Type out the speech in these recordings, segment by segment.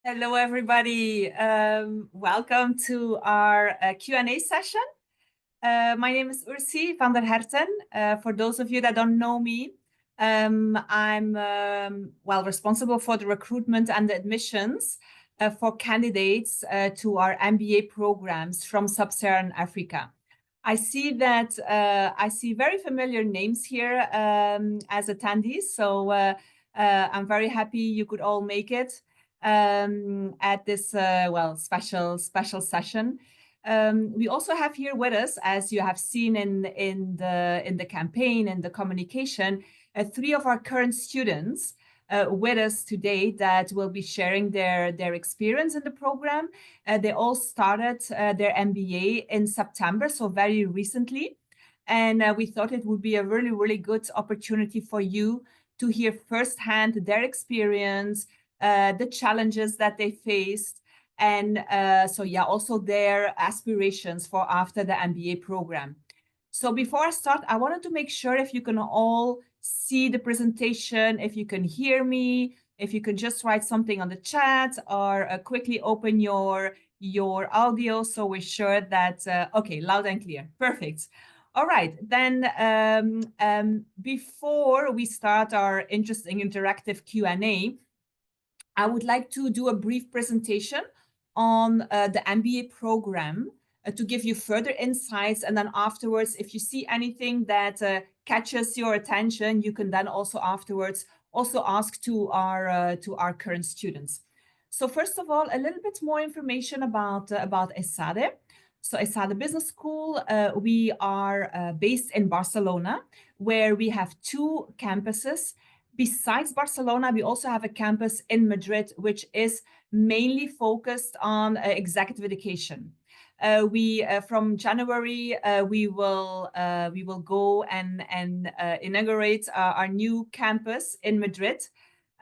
Hello, everybody. Welcome to our Q&A session. My name is Ursi van der Herten. For those of you that don't know me, I'm responsible for the recruitment and the admissions for candidates to our MBA programs from Sub-Saharan Africa. I see very familiar names here as attendees, so I'm very happy you could all make it at this special session. We also have here with us, as you have seen in the campaign and the communication, three of our current students with us today that will be sharing their experience in the program. They all started their MBA in September, so very recently. And we thought it would be a really, really good opportunity for you to hear firsthand their experience, the challenges that they faced, and also their aspirations for after the MBA program. So before I start, I wanted to make sure if you can all see the presentation, if you can hear me, if you can just write something on the chat or quickly open your audio, so we're sure that, okay, loud and clear, perfect. All right, then before we start our interesting interactive Q&A, I would like to do a brief presentation on the MBA program to give you further insights. And then afterwards, if you see anything that catches your attention, you can then also afterwards also ask to our current students. So first of all, a little bit more information about Esade. So Esade Business School, we are based in Barcelona, where we have two campuses. Besides Barcelona, we also have a campus in Madrid, which is mainly focused on executive education. From January, we will go and inaugurate our new campus in Madrid.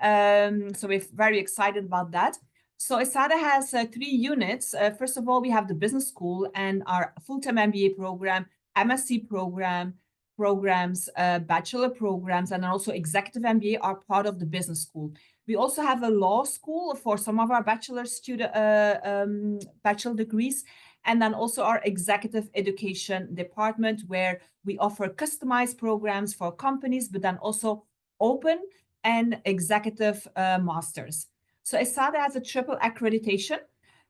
So we're very excited about that. So Esade has three units. First of all, we have the business school and our full-time MBA program, MSc programs, bachelor programs, and also executive MBA are part of the business school. We also have a law school for some of our bachelor degrees, and then also our executive education department, where we offer customized programs for companies, but then also open and executive masters. So Esade has a triple accreditation.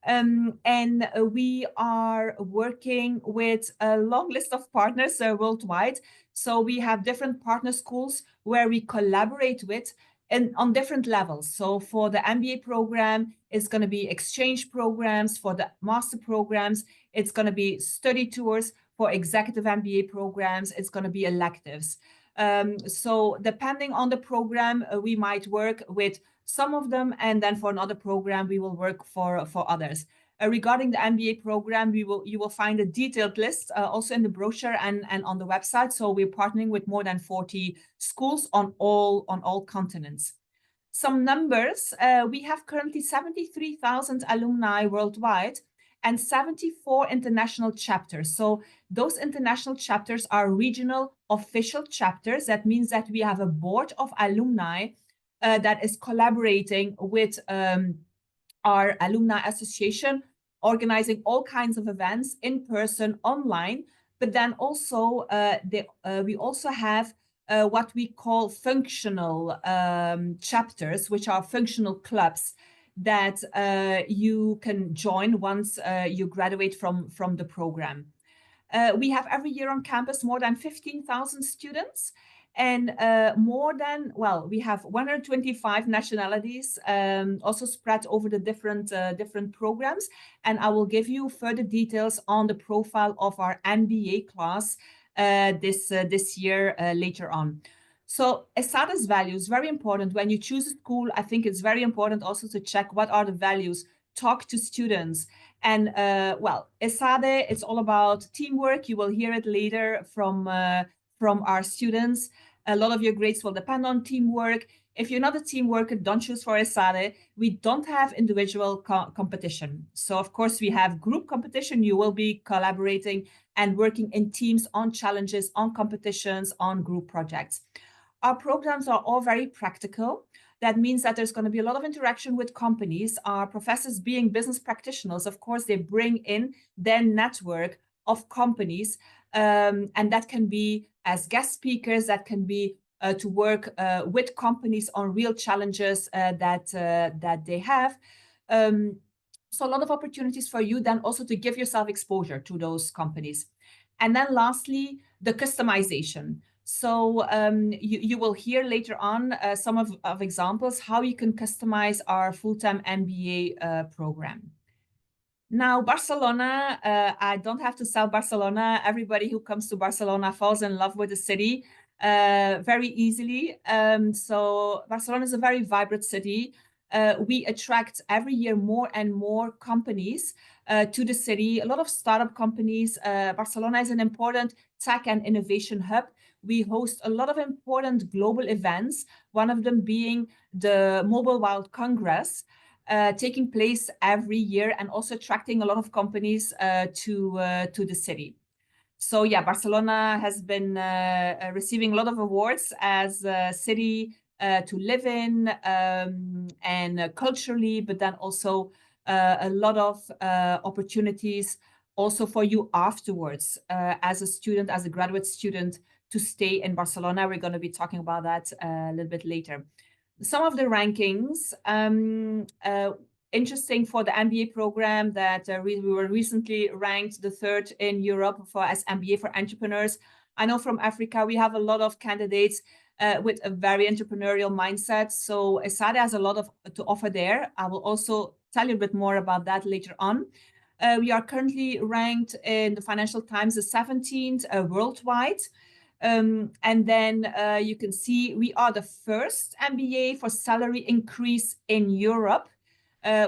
And we are working with a long list of partners worldwide. So we have different partner schools where we collaborate with and on different levels. So for the MBA program, it's going to be exchange programs. For the master programs, it's going to be study tours. For executive MBA programs, it's going to be electives. So depending on the program, we might work with some of them, and then for another program, we will work for others. Regarding the MBA program, you will find a detailed list also in the brochure and on the website. So we're partnering with more than 40 schools on all continents. Some numbers, we have currently 73,000 alumni worldwide and 74 international chapters. So those international chapters are regional official chapters. That means that we have a board of alumni that is collaborating with our alumni association, organizing all kinds of events in person, online, but then also we also have what we call functional chapters, which are functional clubs that you can join once you graduate from the program. We have every year on campus more than 15,000 students, and we have 125 nationalities also spread over the different programs. And I will give you further details on the profile of our MBA class this year later on. So Esade's values, very important. When you choose a school, I think it's very important also to check what are the values, talk to students. And Esade, it's all about teamwork. You will hear it later from our students. A lot of your grades will depend on teamwork. If you're not a team worker, don't choose for Esade. We don't have individual competition. So of course we have group competition. You will be collaborating and working in teams on challenges, on competitions, on group projects. Our programs are all very practical. That means that there's going to be a lot of interaction with companies. Our professors, being business practitioners, of course, they bring in their network of companies, and that can be as guest speakers, that can be to work with companies on real challenges that they have. So a lot of opportunities for you then also to give yourself exposure to those companies. And then lastly, the customization. So you will hear later on some of examples how you can customize our full-time MBA program. Now, Barcelona, I don't have to sell Barcelona. Everybody who comes to Barcelona falls in love with the city very easily. So Barcelona is a very vibrant city. We attract every year more and more companies to the city, a lot of startup companies. Barcelona is an important tech and innovation hub. We host a lot of important global events, one of them being the Mobile World Congress, taking place every year and also attracting a lot of companies to the city. So yeah, Barcelona has been receiving a lot of awards as a city to live in and culturally, but then also a lot of opportunities also for you afterwards as a student, as a graduate student, to stay in Barcelona. We're going to be talking about that a little bit later. Some of the rankings, interesting for the MBA program, that we were recently ranked the 3rd in Europe for as MBA for entrepreneurs. I know from Africa, we have a lot of candidates with a very entrepreneurial mindset. So Esade has a lot to offer there. I will also tell you a bit more about that later on. We are currently ranked in the Financial Times the 17th worldwide. And then you can see we are the first MBA for salary increase in Europe,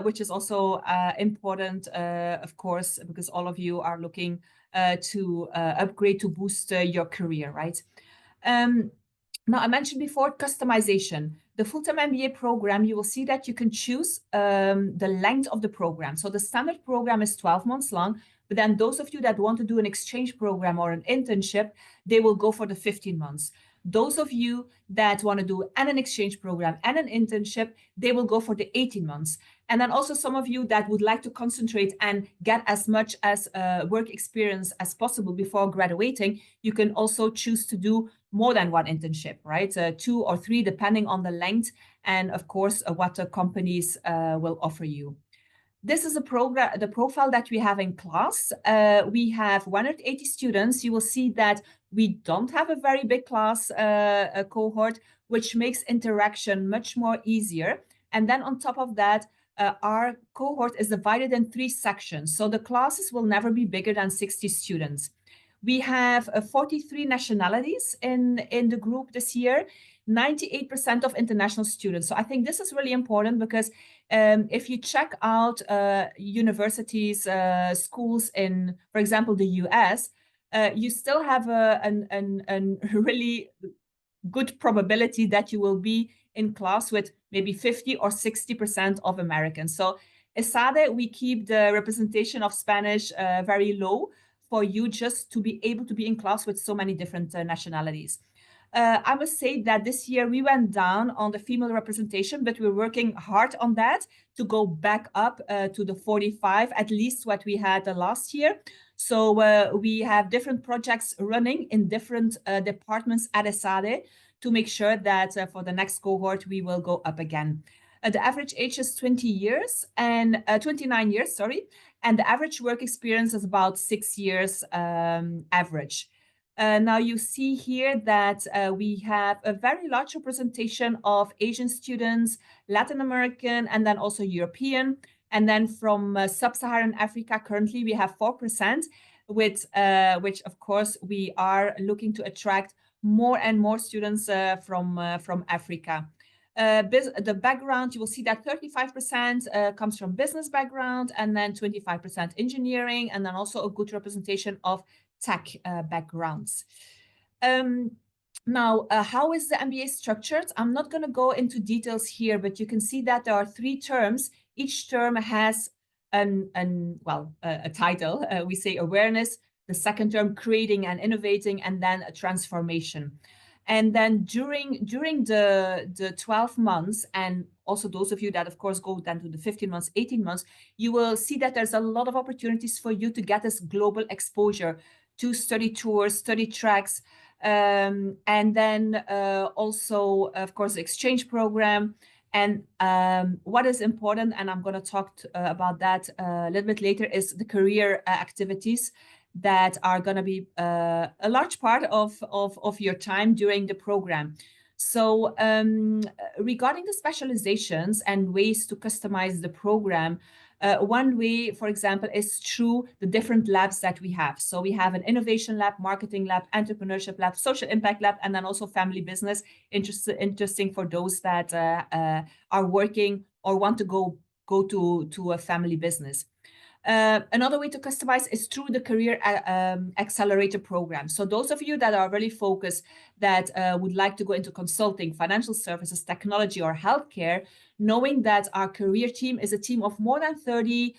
which is also important, of course, because all of you are looking to upgrade, to boost your career, right? Now, I mentioned before customization. The full-time MBA program, you will see that you can choose the length of the program. So the standard program is 12 months long, but then those of you that want to do an exchange program or an internship, they will go for the 15 months. Those of you that want to do an exchange program and an internship, they will go for the 18 months. And then also some of you that would like to concentrate and get as much as work experience as possible before graduating, you can also choose to do more than one internship, right? 2 or 3, depending on the length and of course what the companies will offer you. This is the profile that we have in class. We have 180 students. You will see that we don't have a very big class cohort, which makes interaction much more easier. And then on top of that, our cohort is divided in 3 sections. So the classes will never be bigger than 60 students. We have 43 nationalities in the group this year, 98% of international students. So I think this is really important because if you check out universities, schools in, for example, the US, you still have a really good probability that you will be in class with maybe 50 or 60% of Americans. So Esade, we keep the representation of Spanish very low for you just to be able to be in class with so many different nationalities. I must say that this year we went down on the female representation, but we're working hard on that to go back up to the 45, at least what we had last year. So we have different projects running in different departments at Esade to make sure that for the next cohort, we will go up again. The average age is 29 years, sorry. And the average work experience is about 6 years average. Now you see here that we have a very large representation of Asian students, Latin American, and then also European. And then from Sub-Saharan Africa, currently we have 4%, with which of course we are looking to attract more and more students from Africa. The background, you will see that 35% comes from business background, and then 25% engineering, and then also a good representation of tech backgrounds. Now, how is the MBA structured? I'm not going to go into details here, but you can see that there are 3 terms. Each term has a title. We say awareness, the second term creating and innovating, and then a transformation. And then during the 12 months, and also those of you that, of course, go then to the 15 months, 18 months, you will see that there's a lot of opportunities for you to get this global exposure to study tours, study tracks, and then also, of course, the exchange program. And what is important, and I'm going to talk about that a little bit later, is the career activities that are going to be a large part of your time during the program. So regarding the specializations and ways to customize the program, one way, for example, is through the different labs that we have. So we have an innovation lab, marketing lab, entrepreneurship lab, social impact lab, and then also family business. Interesting for those that are working or want to go to a family business. Another way to customize is through the Career Accelerator program. So those of you that are really focused, that would like to go into consulting, financial services, technology, or healthcare, knowing that our career team is a team of more than 30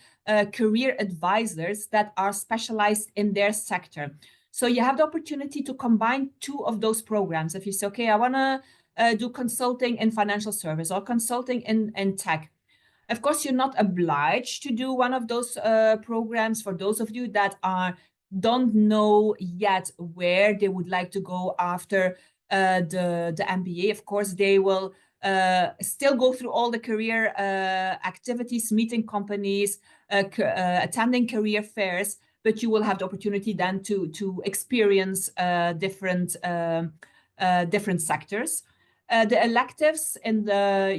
career advisors that are specialized in their sector. So you have the opportunity to combine two of those programs. If you say, okay, I want to do consulting in financial service or consulting in tech, of course, you're not obliged to do one of those programs. For those of you that don't know yet where they would like to go after the MBA, of course, they will still go through all the career activities, meeting companies, attending career fairs, but you will have the opportunity then to experience different sectors. The electives, and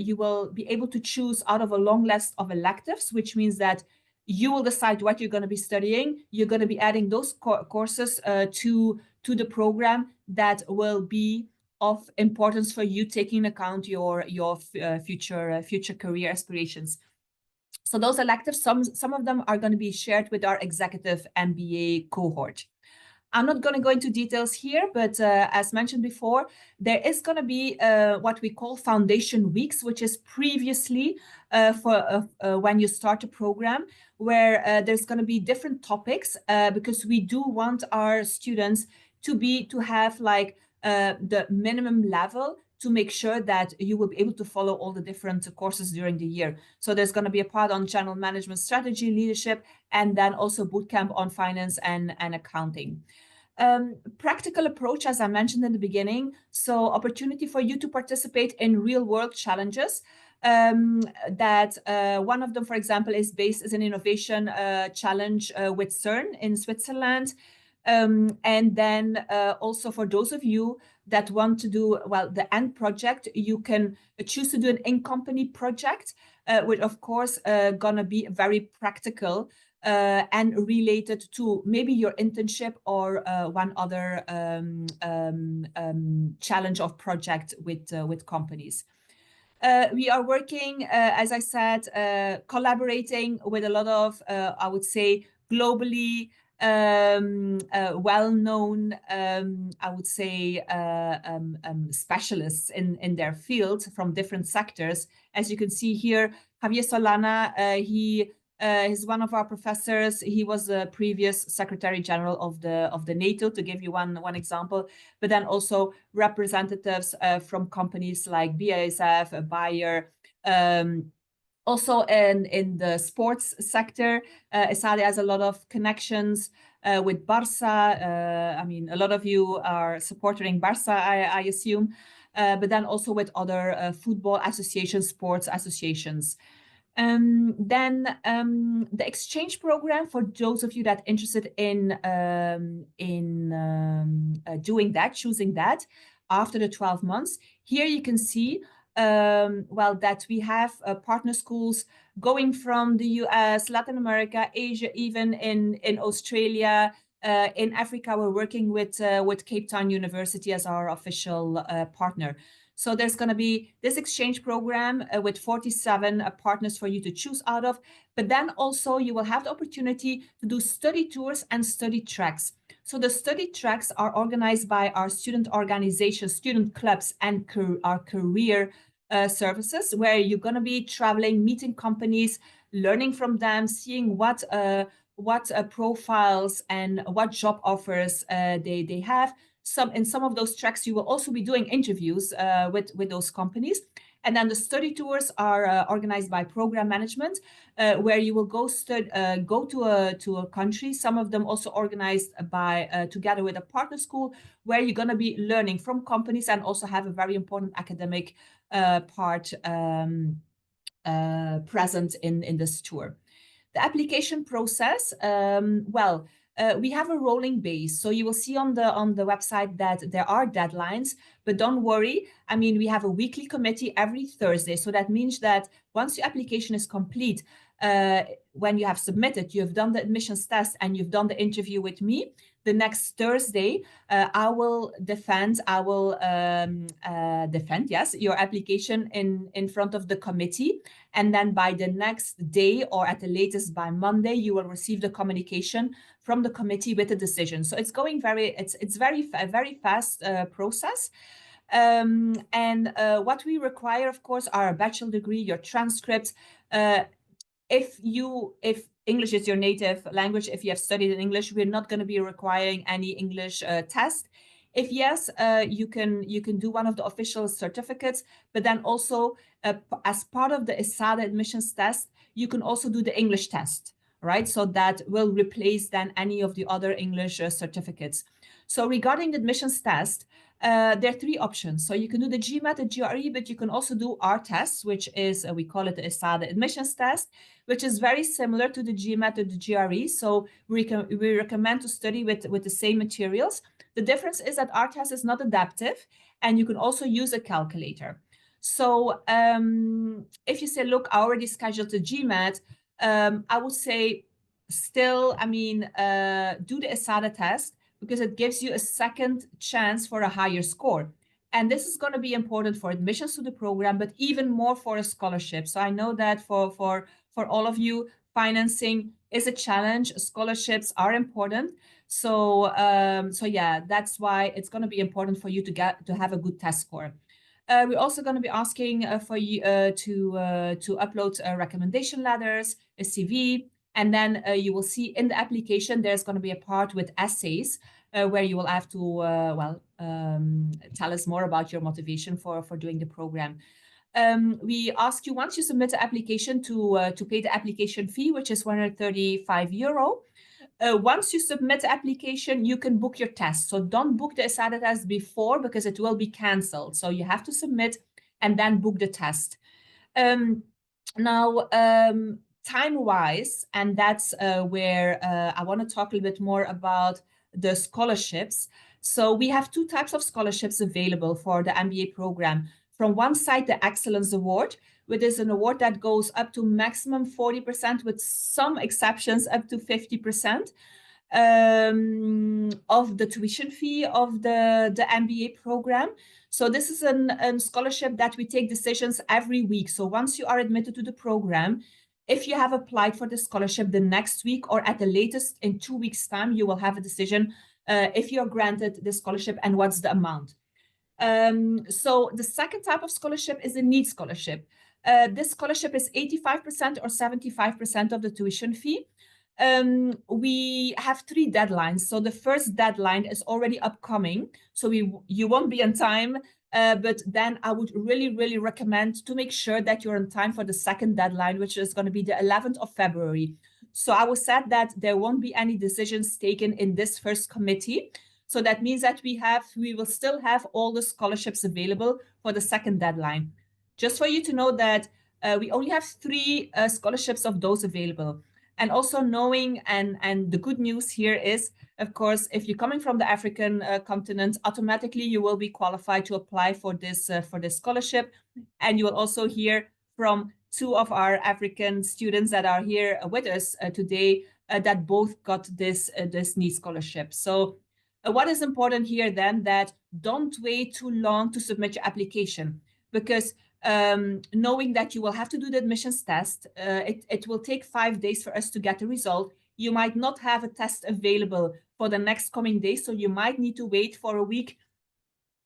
you will be able to choose out of a long list of electives, which means that you will decide what you're going to be studying. You're going to be adding those courses to the program that will be of importance for you, taking into account your future career aspirations. So those electives, some of them are going to be shared with our executive MBA cohort. I'm not going to go into details here, but as mentioned before, there is going to be what we call foundation weeks, which is previously for when you start a program, where there's going to be different topics because we do want our students to have like the minimum level to make sure that you will be able to follow all the different courses during the year. So there's going to be a part on general management, strategy, leadership, and then also bootcamp on finance and accounting. Practical approach, as I mentioned in the beginning, so opportunity for you to participate in real world challenges. That one of them, for example, is based as an innovation challenge with CERN in Switzerland. And then also for those of you that want to do, well, the end project, you can choose to do an in-company project, which of course gonna be very practical and related to maybe your internship or one other challenge of project with companies. We are working, as I said, collaborating with a lot of, I would say, globally well-known, I would say, specialists in their field from different sectors. As you can see here, Javier Solana, he's one of our professors. He was a previous Secretary General of the NATO, to give you one example. But then also representatives from companies like BASF, Bayer. Also in the sports sector, Esade has a lot of connections with Barça. I mean, a lot of you are supporting Barça, I assume, but then also with other football associations, sports associations. Then the exchange program, for those of you that are interested in doing that, choosing that after the 12 months. Here you can see well, that we have partner schools going from the US, Latin America, Asia, even in Australia. In Africa, we're working with Cape Town University as our official partner. So there's going to be this exchange program with 47 partners for you to choose out of. But then also you will have the opportunity to do study tours and study tracks. So the study tracks are organized by our student organizations, student clubs, and our career services, where you're going to be traveling, meeting companies, learning from them, seeing what profiles and what job offers they have, in some of those tracks, you will also be doing interviews with those companies. And then the study tours are organized by program management, where you will go to a country. Some of them also organized by together with a partner school, where you're going to be learning from companies and also have a very important academic part present in this tour. The application process, we have a rolling base. So you will see on the website that there are deadlines, but don't worry. I mean, we have a weekly committee every Thursday. So that means that once your application is complete, when you have submitted, you have done the admissions test and you've done the interview with me, the next Thursday, I will defend yes, your application in front of the committee. And then by the next day, or at the latest by Monday, you will receive the communication from the committee with a decision. So it's going it's very fast process. What we require, of course, are a bachelor degree, your transcript. If English is your native language, if you have studied in English, we're not going to be requiring any English test. If yes, you can do one of the official certificates, but then also as part of the Esade admissions test, you can also do the English test, right? So that will replace then any of the other English certificates. So regarding the admissions test, there are three options. So you can do the GMAT, the GRE, but you can also do our test, which is, we call it the Esade admissions test, which is very similar to the GMAT or the GRE. So we recommend to study with the same materials. The difference is that our test is not adaptive, and you can also use a calculator. So if you say, look, I already scheduled the GMAT, I would say still, I mean, do the Esade test, because it gives you a second chance for a higher score. And this is going to be important for admissions to the program, but even more for a scholarship. So I know that for all of you, financing is a challenge. Scholarships are important. So yeah, that's why it's going to be important for you to have a good test score. We're also going to be asking for you to upload recommendation letters, a CV, and then you will see in the application, there's going to be a part with essays where you will have to, tell us more about your motivation for doing the program. We ask you, once you submit the application, to pay the application fee, which is €135. Once you submit the application, you can book your test. So don't book the Esade test before, because it will be canceled. So you have to submit and then book the test. Now, time-wise, and that's where I want to talk a little bit more about the scholarships. So we have two types of scholarships available for the MBA program. From one side, the Excellence Award, which is an award that goes up to maximum 40%, with some exceptions up to 50% of the tuition fee of the MBA program. So this is a scholarship that we take decisions every week. So once you are admitted to the program, if you have applied for the scholarship, the next week or at the latest in 2 weeks' time, you will have a decision if you're granted the scholarship and what's the amount. So the second type of scholarship is a need scholarship. This scholarship is 85% or 75% of the tuition fee. We have 3 deadlines. So the first deadline is already upcoming. So you won't be on time, but then I would really recommend to make sure that you're on time for the second deadline, which is going to be the 11th of February. So I was said that there won't be any decisions taken in this first committee. So that means that we will still have all the scholarships available for the second deadline. Just for you to know that we only have 3 scholarships of those available. And also knowing, and the good news here is, of course, if you're coming from the African continent, automatically you will be qualified to apply for this scholarship. And you will also hear from 2 of our African students that are here with us today that both got this need scholarship. So what is important here then, that don't wait too long to submit your application, because knowing that you will have to do the admissions test, it will take 5 days for us to get the result. You might not have a test available for the next coming days, so you might need to wait for a week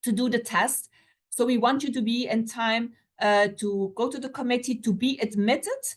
to do the test. So we want you to be in time to go to the committee to be admitted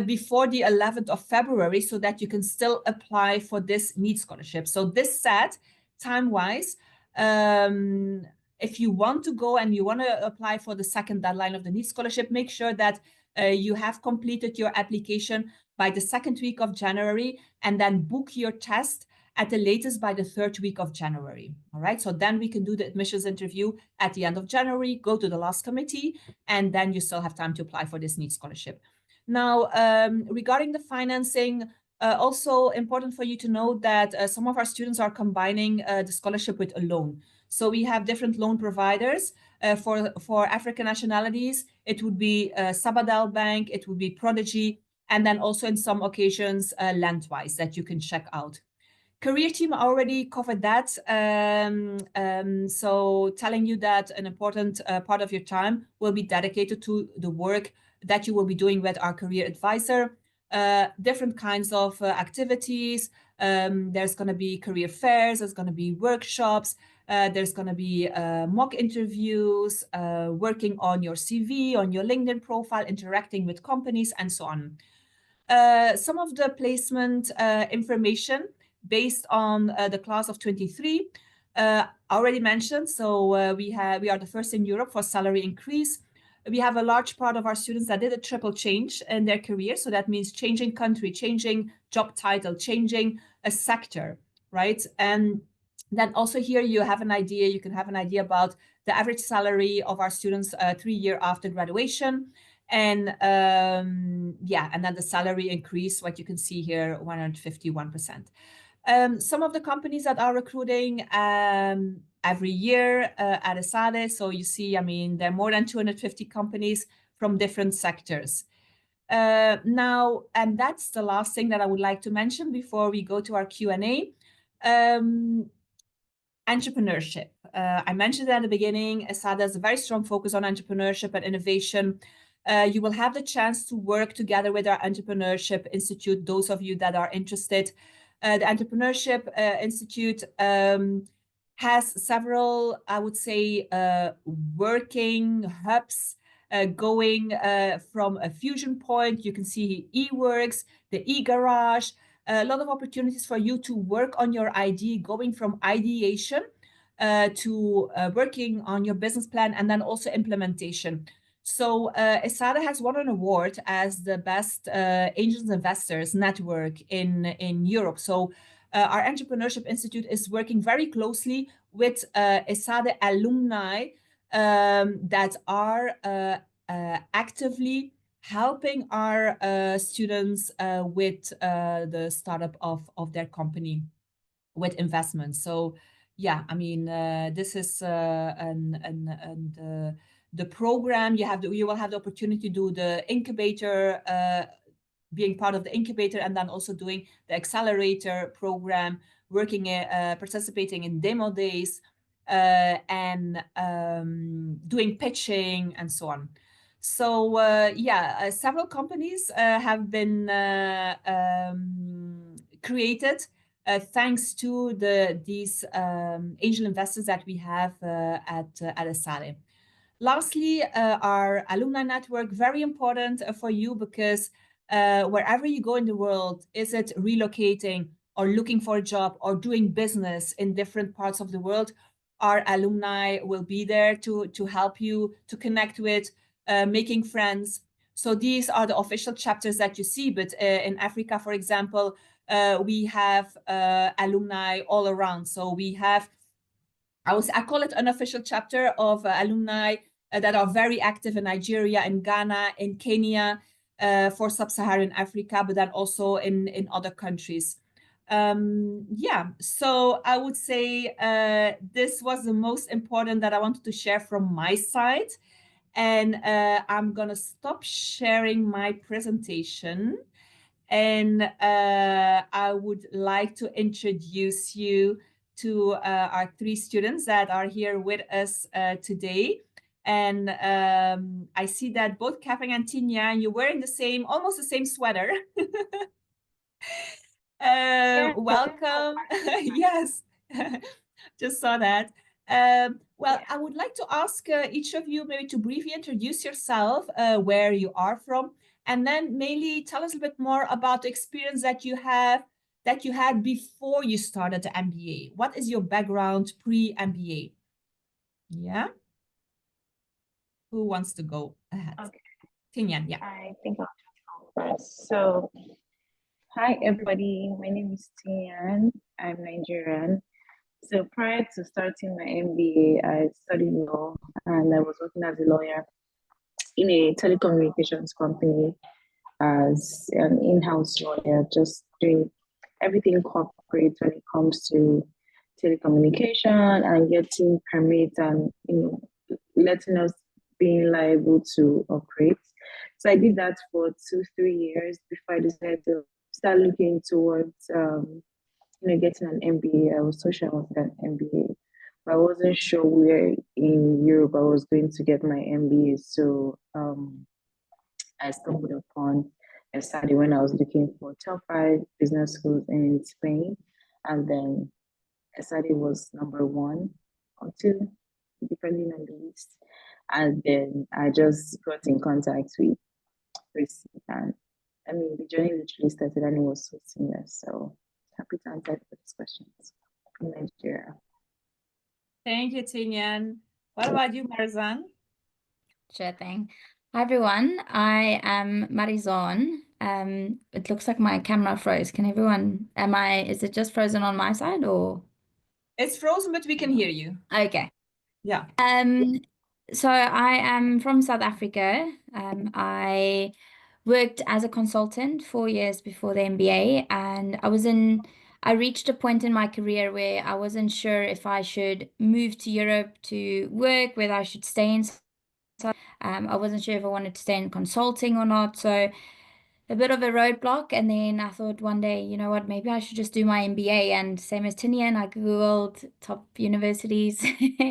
before the 11th of February, so that you can still apply for this need scholarship. So this said, time-wise, If you want to go and you want to apply for the second deadline of the NEET scholarship, make sure that you have completed your application by the second week of January, and then book your test at the latest by the third week of January. All right, so then we can do the admissions interview at the end of January, go to the last committee, and then you still have time to apply for this NEET scholarship. Now, regarding the financing, also important for you to know that some of our students are combining the scholarship with a loan. So we have different loan providers. For African nationalities, it would be Sabadell Bank, it would be Prodigy, and then also in some occasions, Lendwise that you can check out. Career team already covered that. So telling you that an important part of your time will be dedicated to the work that you will be doing with our career advisor. Different kinds of activities. There's going to be career fairs, there's going to be workshops, there's going to be mock interviews, working on your CV, on your LinkedIn profile, interacting with companies, and so on. Some of the placement information based on the class of 23, already mentioned. So we are the first in Europe for salary increase. We have a large part of our students that did a triple change in their career. So that means changing country, changing job title, changing a sector, right? And then also here you have an idea, you can have an idea about the average salary of our students 3 years after graduation. And yeah, and then the salary increase, what you can see here, 151%. Some of the companies that are recruiting every year at Esade. So you see, I mean, there are more than 250 companies from different sectors. Now, and that's the last thing that I would like to mention before we go to our Q&A. Entrepreneurship. I mentioned at the beginning, Esade has a very strong focus on entrepreneurship and innovation. You will have the chance to work together with our Entrepreneurship Institute, those of you that are interested. The Entrepreneurship Institute has several, I would say, working hubs going from a fusion point. You can see eWorks, the eGarage, a lot of opportunities for you to work on your idea, going from ideation to working on your business plan, and then also implementation. So Esade has won an award as the best angels investors network in Europe. So our Entrepreneurship Institute is working very closely with Esade alumni that are actively helping our students with the startup of their company with investments. So yeah, I mean, this is the program. You will have the opportunity to do the incubator, being part of the incubator, and then also doing the accelerator program, working, participating in demo days, and doing pitching and so on. So yeah, several companies have been created thanks to these angel investors that we have at Esade. Lastly, our alumni network, very important for you because wherever you go in the world, is it relocating or looking for a job or doing business in different parts of the world, our alumni will be there to help you, to connect with, making friends. So these are the official chapters that you see, but in Africa, for example, we have alumni all around. So we have, I call it an unofficial chapter of alumni that are very active in Nigeria, in Ghana, in Kenya, for Sub-Saharan Africa, but then also in other countries. Yeah, so I would say this was the most important that I wanted to share from my side. And I'm gonna stop sharing my presentation. And I would like to introduce you to our 3 students that are here with us today. And I see that both Kevin and Tinyan, you're wearing almost the same sweater. Welcome. Yes, just saw that. Well, I would like to ask each of you maybe to briefly introduce yourself, where you are from, and then mainly tell us a bit more about the experience that you have that you had before you started the MBA? What is your background pre-MBA? Yeah. Who wants to go ahead? Okay. Tinyan, yeah. I think I'll go first. So, hi everybody. My name is Tinyan. I'm Nigerian. So prior to starting my MBA, I studied law and I was working as a lawyer in a telecommunications company as an in-house lawyer, just doing everything corporate when it comes to telecommunication and getting permits and letting us being liable to operate. So I did that for 2, 3 years before I decided to start looking towards getting an MBA. I was so sure I wanted an MBA, but I wasn't sure where in Europe I was going to get my MBA. So I stumbled upon Esade when I was looking for top 5 business schools in Spain, and then Esade was number 1 or 2, depending on the list. And then I just got in contact with Chris, and I mean the journey literally started, and it was so seamless. So happy to answer these questions in Nigeria. Thank you, Tinyan. What about you, Marezaan? Sure thing. Hi everyone, I am Marezaan. It looks like my camera froze. Is it just frozen on my side or? It's frozen, but we can hear you. Okay. Yeah. So I am from South Africa. I worked as a consultant 4 years before the MBA, and I reached a point in my career where I wasn't sure if I should move to Europe to work, whether I should stay in. I wasn't sure if I wanted to stay in consulting or not. So a bit of a roadblock. And then I thought one day, you know what, maybe I should just do my MBA. And same as Tinyan, I Googled top universities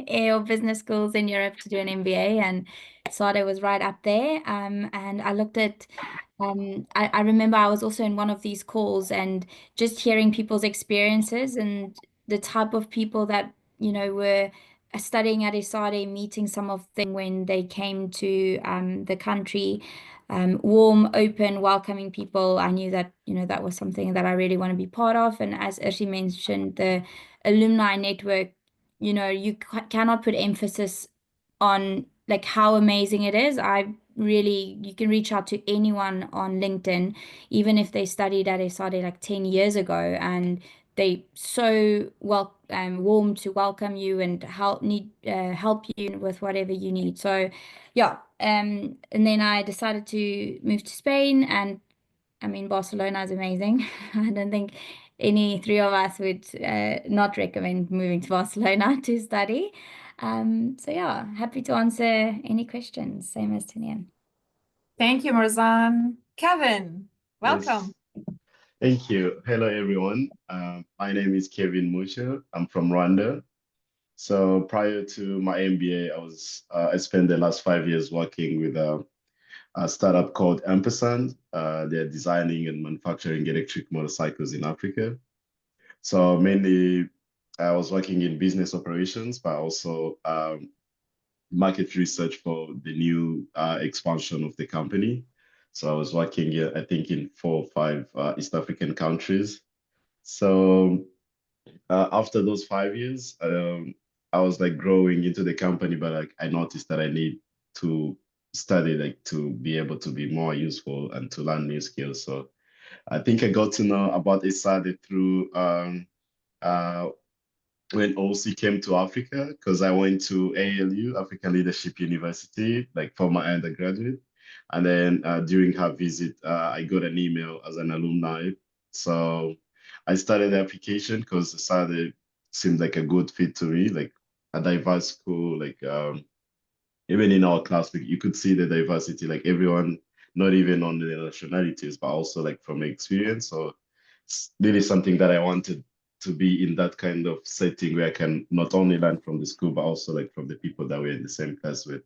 or business schools in Europe to do an MBA, and Esade was right up there. And I looked at, I remember I was also in one of these calls and just hearing people's experiences and the type of people that, were studying at Esade, meeting some of them when they came to the country, warm, open, welcoming people. I knew that, that was something that I really want to be part of. And as Ursi mentioned, the alumni network, you cannot put emphasis on like how amazing it is. You can reach out to anyone on LinkedIn, even if they studied at Esade like 10 years ago, and they so warm to welcome you and help you with whatever you need. So yeah, and then I decided to move to Spain, and I mean Barcelona is amazing. I don't think any three of us would not recommend moving to Barcelona to study. So yeah, happy to answer any questions, same as Tinyan. Thank you, Marezaan. Kevin, welcome. Yes. Thank you. Hello, everyone. My name is Kevin Mucyo. I'm from Rwanda. So prior to my MBA, I spent the last 5 years working with a startup called Ampersand. They're designing and manufacturing electric motorcycles in Africa. So mainly, I was working in business operations, but also market research for the new expansion of the company. So I was working, I think, in 4 or 5 East African countries. So after those 5 years, I was like growing into the company, but like I noticed that I need to study like to be able to be more useful and to learn new skills. So I think I got to know about Esade through uh, when OC came to Africa, because I went to ALU, African Leadership University, like for my undergraduate. And then during her visit, I got an email as an alumni. So I started the application because Esade seemed like a good fit to me, like a diverse school, like even in our class, you could see the diversity, like everyone, not even on the nationalities, but also like from experience. So it's really something that I wanted to be in that kind of setting where I can not only learn from the school, but also like from the people that we're in the same class with.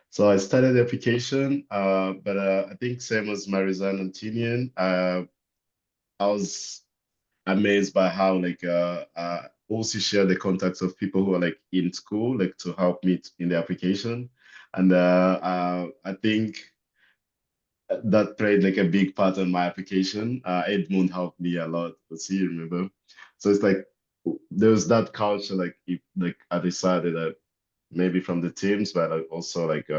So I started the application, but I think same as Marezaan and Tinyan, I was amazed by how like also share the contacts of people who are like in school, like to help me in the application. And I think that played like a big part on my application. Edmund helped me a lot. Does he remember? So it's like there was that culture, like if, like I decided that maybe from the teams, but also like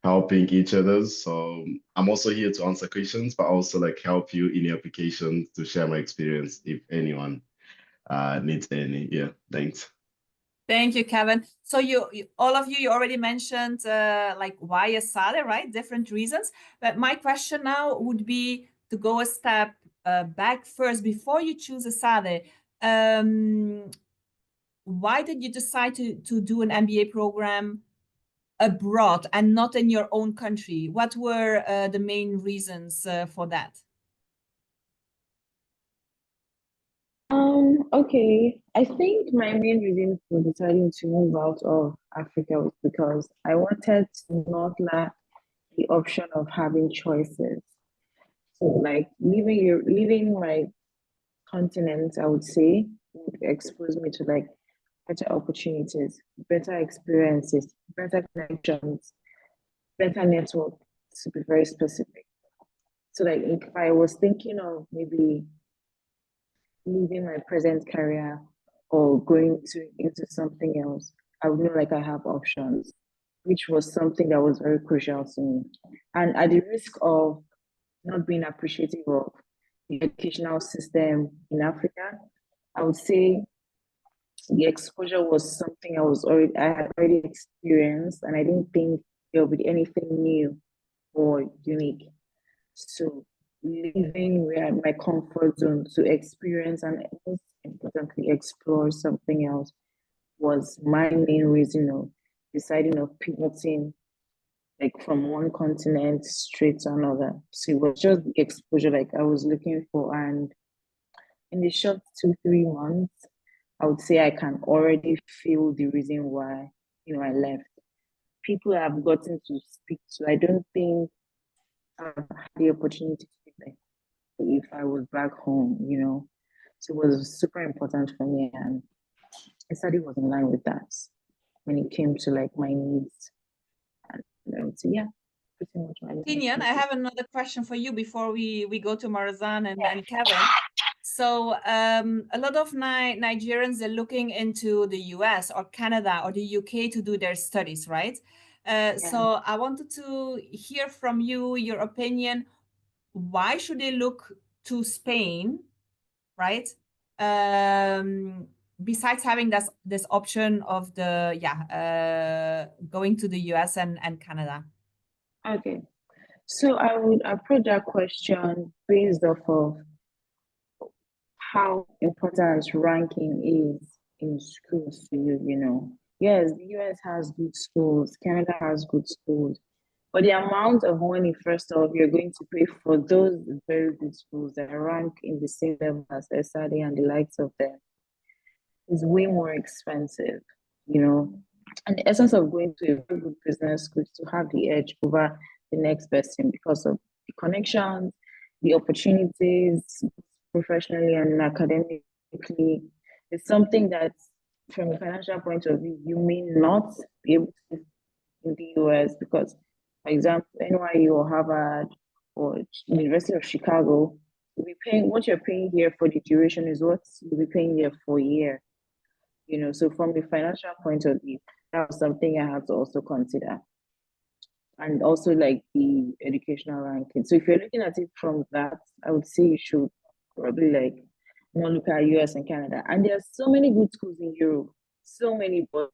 helping each other. So I'm also here to answer questions, but also like help you in your application to share my experience if anyone needs any. Yeah, thanks. Thank you, Kevin. So all of you already mentioned like why Esade, right? Different reasons. But my question now would be to go a step back first before you choose Esade. Why did you decide to do an MBA program abroad and not in your own country? What were the main reasons for that? Okay. I think my main reason for deciding to move out of Africa was because I wanted to not lack the option of having choices. So like leaving my continent, I would say, would expose me to like better opportunities, better experiences, better connections, better network, to be very specific. So like if I was thinking of maybe leaving my present career or going into something else, I would know like I have options, which was something that was very crucial to me. And at the risk of not being appreciative of the educational system in Africa, I would say the exposure was something I had already experienced, and I didn't think there would be anything new or unique. So leaving where my comfort zone to experience and most importantly explore something else was my main reason of deciding of pivoting like from one continent straight to another. So it was just the exposure like I was looking for, and in the short 2-3 months, I would say I can already feel the reason why I left. People I've gotten to speak to, I don't think I've had the opportunity to speak like if I was back home. So it was super important for me, and I said it was in line with that when it came to like my needs. And so yeah, pretty much my Tinyan, I have another question for you before we go to Marezaan and Kevin. So a lot of Nigerians are looking into the US or Canada or the UK to do their studies, right? So I wanted to hear from you your opinion. Why should they look to Spain, right? Besides having this option of the going to the US and Canada. Okay. So I would approach that question based off of how important ranking is in schools to you. Yes, the US has good schools, Canada has good schools, but the amount of money, first off, you're going to pay for those very good schools that rank in the same level as Esade and the likes of them is way more expensive. And the essence of going to a very good business school is to have the edge over the next person because of the connections, the opportunities, professionally and academically. It's something that, from a financial point of view, you may not be able to in the US because, for example, NYU or Harvard or University of Chicago, you'll be paying what you're paying here for the duration is what you'll be paying here for a year. So from a financial point of view, that was something I have to also consider. And also like the educational ranking. So if you're looking at it from that, I would say you should probably like not look at US and Canada. And there are so many good schools in Europe, so many, but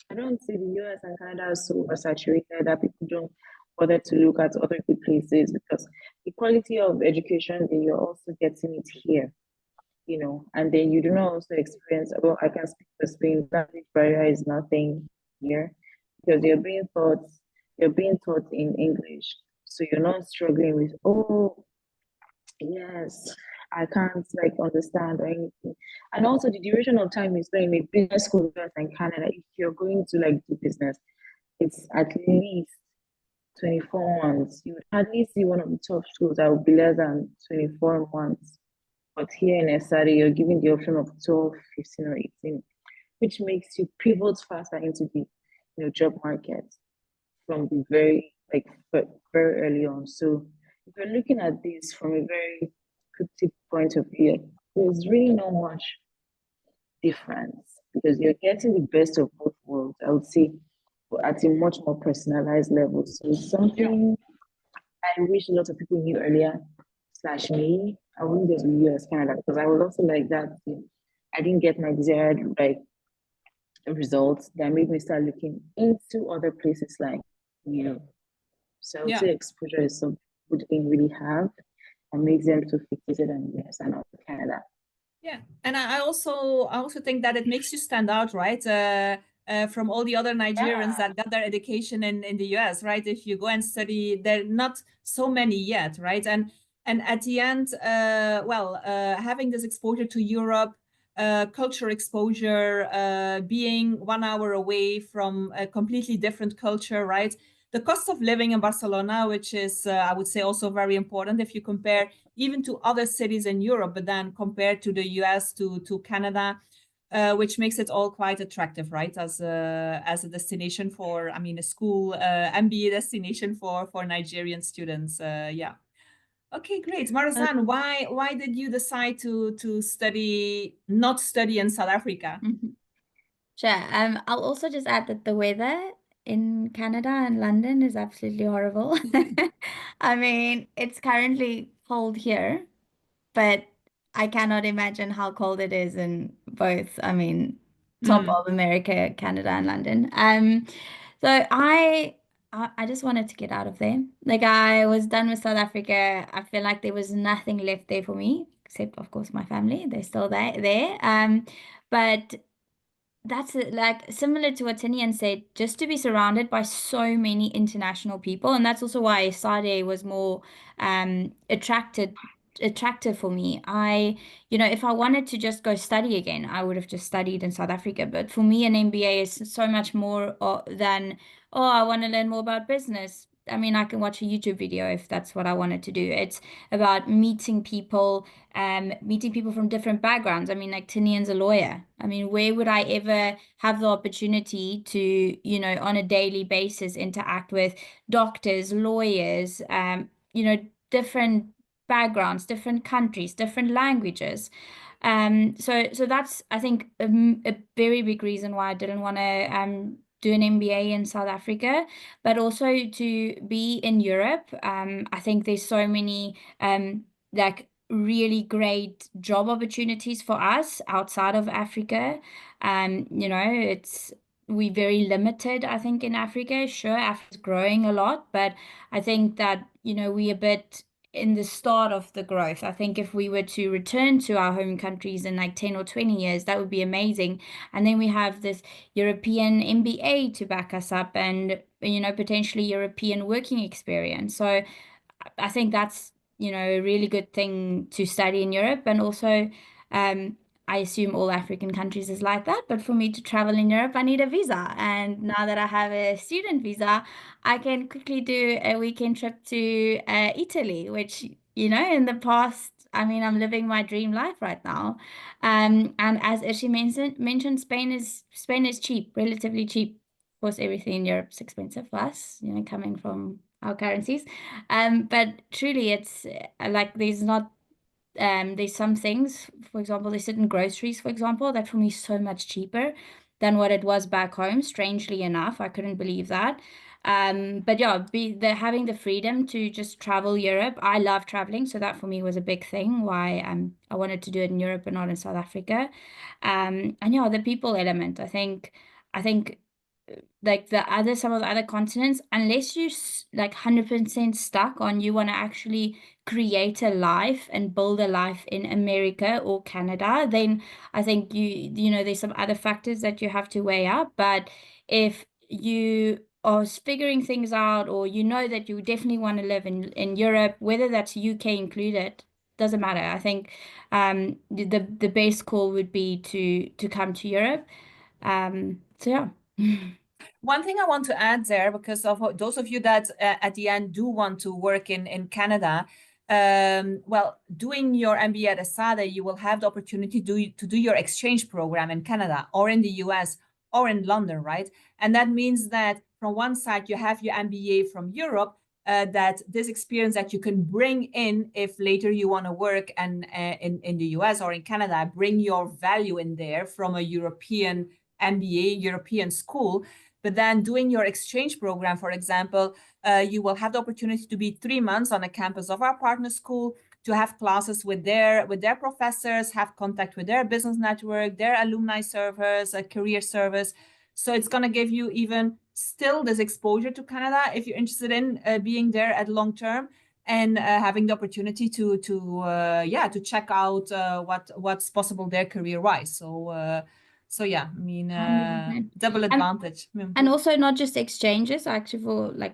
I don't see the US and Canada are so oversaturated that people don't bother to look at other good places because the quality of education that you're also getting it here. And then you do not also experience, well, I can speak for Spain, language barrier is nothing here because you're being taught in English. So you're not struggling with, oh, yes, I can't like understand or anything. And also the duration of time you spend in a business school in Canada, if you're going to like do business, it's at least 24 months. You would hardly see one of the top schools that would be less than 24 months. But here in Esade, you're given the option of 12, 15, or 18, which makes you pivot faster into the job market from the very like very early on. So if you're looking at this from a very cryptic point of view, there's really not much difference because you're getting the best of both worlds, I would say, but at a much more personalized level. So something I wish a lot of people knew earlier, slash me, I wouldn't go to the US, Canada, because I was also like that. I didn't get my desired like results that made me start looking into other places like So I would say exposure is something people didn't really have and makes them so fixated on US and not Canada. Yeah, and I also think that it makes you stand out, right? From all the other Nigerians that got their education in the US, right? If you go and study, there are not so many yet, right? And at the end, having this exposure to Europe, culture exposure, being 1 hour away from a completely different culture, right? The cost of living in Barcelona, which is, I would say, also very important if you compare even to other cities in Europe, but then compared to the US, to Canada, which makes it all quite attractive, right? As a destination for, I mean, a school MBA destination for Nigerian students. Yeah. Okay, great. Marezaan, why did you decide to not study in South Africa? Sure. I'll also just add that the weather in Canada and London is absolutely horrible. I mean, it's currently cold here, but I cannot imagine how cold it is in both, I mean, top of America, Canada, and London. So I just wanted to get out of there. Like I was done with South Africa. I feel like there was nothing left there for me, except of course my family. They're still there. But that's like similar to what Tinyan said, just to be surrounded by so many international people. And that's also why Esade was more attractive for me. If I wanted to just go study again, I would have just studied in South Africa. But for me, an MBA is so much more than, oh, I want to learn more about business. I mean, I can watch a YouTube video if that's what I wanted to do. It's about meeting people from different backgrounds. I mean, like Tinyan's a lawyer. I mean, where would I ever have the opportunity to, on a daily basis interact with doctors, lawyers, different backgrounds, different countries, different languages. So that's, I think, a very big reason why I didn't want to do an MBA in South Africa, but also to be in Europe. I think there's so many like really great job opportunities for us outside of Africa. We're very limited, I think, in Africa. Sure, Africa's growing a lot, but I think that, we're a bit in the start of the growth. I think if we were to return to our home countries in like 10 or 20 years, that would be amazing. And then we have this European MBA to back us up and, potentially European working experience. So I think that's, a really good thing to study in Europe. And also, I assume all African countries is like that. But for me to travel in Europe, I need a visa. And now that I have a student visa, I can quickly do a weekend trip to Italy, which, in the past, I mean, I'm living my dream life right now. And as Ursi mentioned, Spain is cheap, relatively cheap. Of course, everything in Europe is expensive for us, coming from our currencies. But truly, it's like there's some things, for example, there's certain groceries, for example, that for me is so much cheaper than what it was back home. Strangely enough, I couldn't believe that. But yeah, having the freedom to just travel Europe. I love traveling, so that for me was a big thing why I wanted to do it in Europe and not in South Africa. And yeah, the people element. I think like some of the other continents, unless you like 100% stuck on you want to actually create a life and build a life in America or Canada, then I think there's some other factors that you have to weigh up. But if you are figuring things out, or that you definitely want to live in Europe, whether that's UK included, doesn't matter. I think the best call would be to come to Europe. So yeah. One thing I want to add there, because of those of you that at the end do want to work in Canada, doing your MBA at Esade, you will have the opportunity to do your exchange program in Canada or in the US or in London, right? And that means that from one side, you have your MBA from Europe, that this experience that you can bring in if later you want to work and in the US or in Canada, bring your value in there from a European MBA, European school. But then doing your exchange program, for example, you will have the opportunity to be 3 months on a campus of our partner school, to have classes with their professors, have contact with their business network, their alumni service, a career service. So it's going to give you even still this exposure to Canada if you're interested in being there at long term, and having the opportunity to check out what's possible there career wise. So yeah, I mean, 100%. double advantage. And also not just exchanges. I actually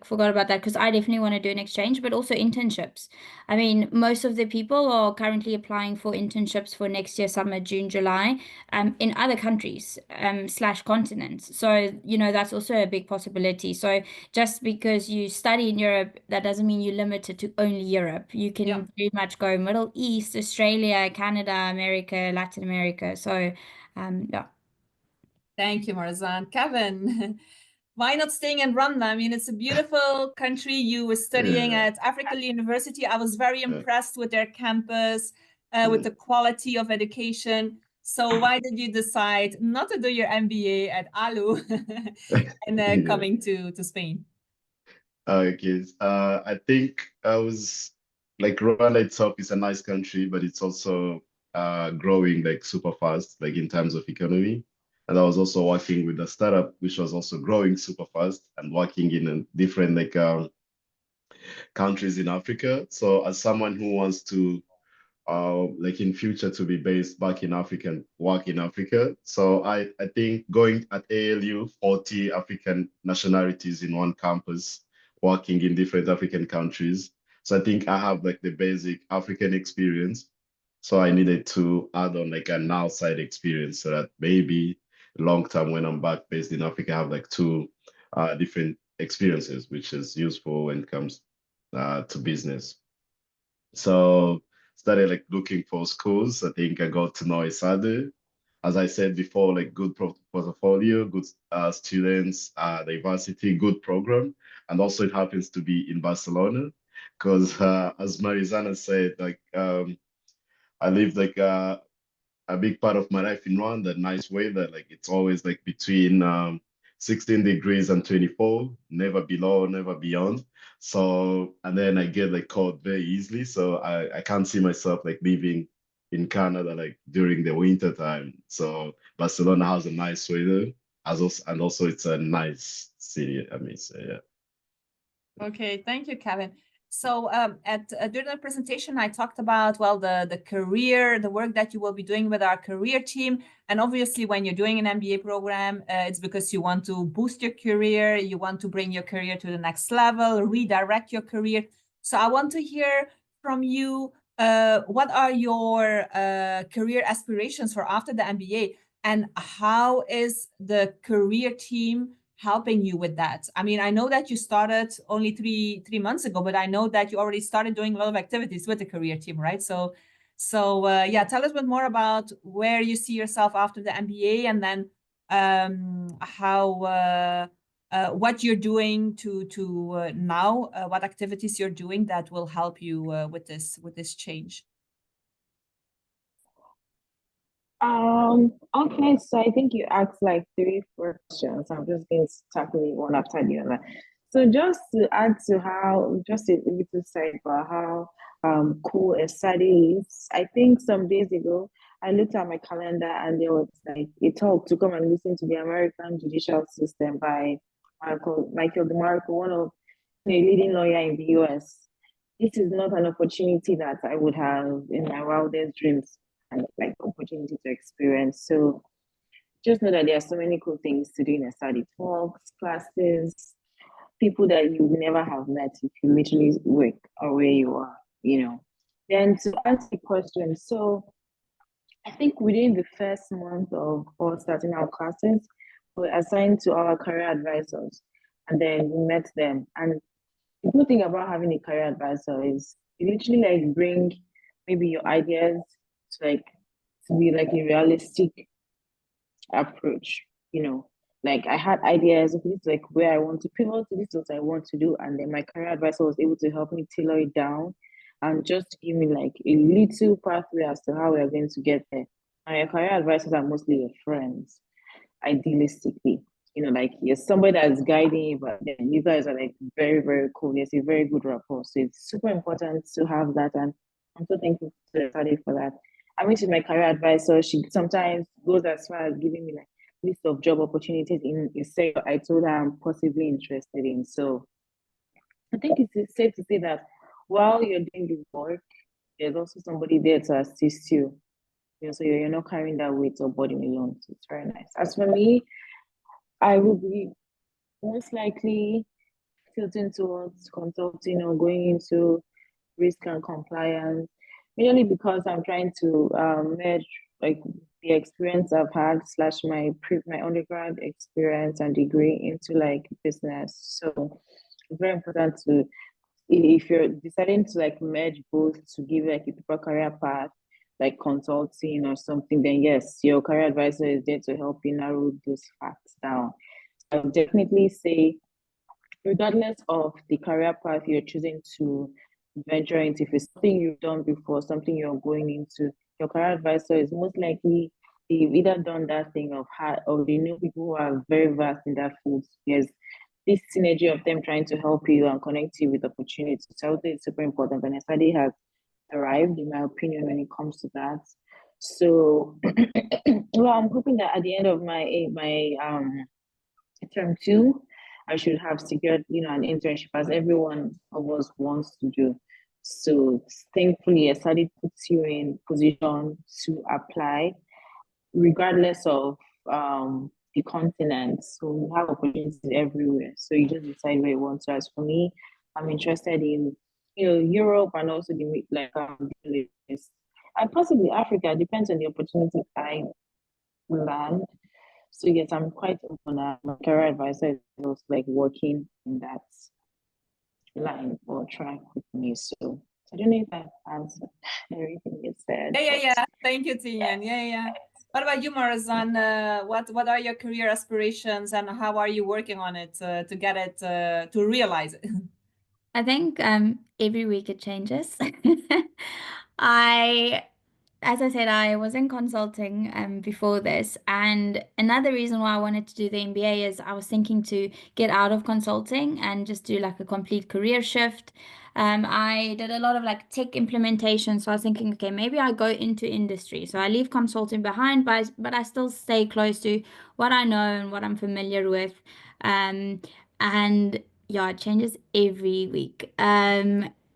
forgot about that, because I definitely want to do an exchange, but also internships. I mean, most of the people are currently applying for internships for next year, summer, June, July, in other countries, / continents. So, you know, that's also a big possibility. So just because you study in Europe, that doesn't mean you're limited to only Europe. You can pretty much go Middle East, Australia, Canada, America, Latin America. So, yeah. Thank you, Marezaan. Kevin, why not staying in Rwanda? I mean, it's a beautiful country. You were studying at African University. I was very impressed with their campus, with the quality of education. So why did you decide not to do your MBA at ALU and coming to Spain? Okay, I think I was like, Rwanda itself is a nice country, but it's also growing like super fast, like in terms of economy. And I was also working with a startup which was also growing super fast and working in a different like countries in Africa. So as someone who wants to like in future to be based back in Africa and work in Africa. So I think going at ALU, 40 African nationalities in one campus, working in different African countries. So I think I have like the basic African experience. So I needed to add on like an outside experience so that maybe long term when I'm back based in Africa, I have like two different experiences, which is useful when it comes to business. So started like looking for schools. I think I got to know Esade. As I said before, like good portfolio, good students, diversity, good program. And also it happens to be in Barcelona because as Marezaan said, like I lived like a big part of my life in Rwanda, nice weather, like it's always like between 16 degrees and 24, never below, never beyond. So, and then I get like cold very easily. So I can't see myself like living in Canada like during the winter time. So Barcelona has a nice weather, and also it's a nice city, I mean, so yeah. Okay, thank you, Kevin. So during the presentation, I talked about, well, the career, the work that you will be doing with our career team. And obviously, when you're doing an MBA program, it's because you want to boost your career, you want to bring your career to the next level, redirect your career. So I want to hear from you, what are your career aspirations for after the MBA? And how is the career team helping you with that? I mean, I know that you started only three months ago, but I know that you already started doing a lot of activities with the career team, right? So yeah, tell us a bit more about where you see yourself after the MBA, and then how what you're doing to now, what activities you're doing that will help you with this change. Okay, so I think you asked like 3-4 questions. I'm just going to tackle it one after the other. So just to add to how, just a little side about how cool Esade is. I think some days ago, I looked at my calendar and there was like a talk to come and listen to the American judicial system by Michael DeMarco, one of the leading lawyer in the US. This is not an opportunity that I would have in my wildest dreams, and like opportunity to experience. So just know that there are so many cool things to do in Esade: talks, classes, people that you would never have met if you literally work or where you are, you know. Then to answer the question, so I think within the first month of us starting our classes, we're assigned to our career advisors, and then we met them. And the good thing about having a career advisor is you literally like bring maybe your ideas to be like a realistic approach, you know. like I had ideas of this, like where I want to pivot to, this is what I want to do, and then my career advisor was able to help me tailor it down and just give me like a little pathway as to how we are going to get there. And your career advisors are mostly your friends, idealistically. Like you're somebody that's guiding you, but then you guys are like very, very cool. There's a very good rapport. So it's super important to have that. And I'm so thankful to Esade for that. I mean, she's my career advisor. She sometimes goes as far as giving me like list of job opportunities in a sector I told her I'm possibly interested in. So I think it's safe to say that while you're doing the work, there's also somebody there to assist you. So you're not carrying that weight or burden alone. So it's very nice. As for me, I will be most likely tilting towards consulting or going into risk and compliance, mainly because I'm trying to merge like the experience I've had slash my undergrad experience and degree into like business. So it's very important to, if you're deciding to like merge both to give like a proper career path, like consulting or something, then yes, your career advisor is there to help you narrow those facts down. I would definitely say, regardless of the career path you're choosing to venture into, if it's something you've done before, something you're going into, your career advisor is most likely they've either done that thing of had, or they know people who are very vast in that field. There's this synergy of them trying to help you and connect you with opportunities. So I would say it's super important. And Esade has arrived, in my opinion, when it comes to that. So, well, I'm hoping that at the end of my term two, I should have secured, an internship as everyone of us wants to do. So thankfully, Esade puts you in position to apply, regardless of the continent. So you have opportunities everywhere. So you just decide where you want to. As for me, I'm interested in, Europe and also the like Middle East and possibly Africa. Depends on the opportunity I land. So yes, I'm quite open. My career advisor is also like working in that line or track with me. So I don't know if I answered everything you said. Yeah. Thank you, Tinyan. Yeah. What about you, Marezaan? What are your career aspirations and how are you working on it to get it to realize it? I think every week it changes. I As I said, I was in consulting before this, and another reason why I wanted to do the MBA is I was thinking to get out of consulting and just do like a complete career shift. I did a lot of like tech implementation, so I was thinking, okay, maybe I go into industry. So I leave consulting behind, but I still stay close to what I know and what I'm familiar with. And yeah, it changes every week,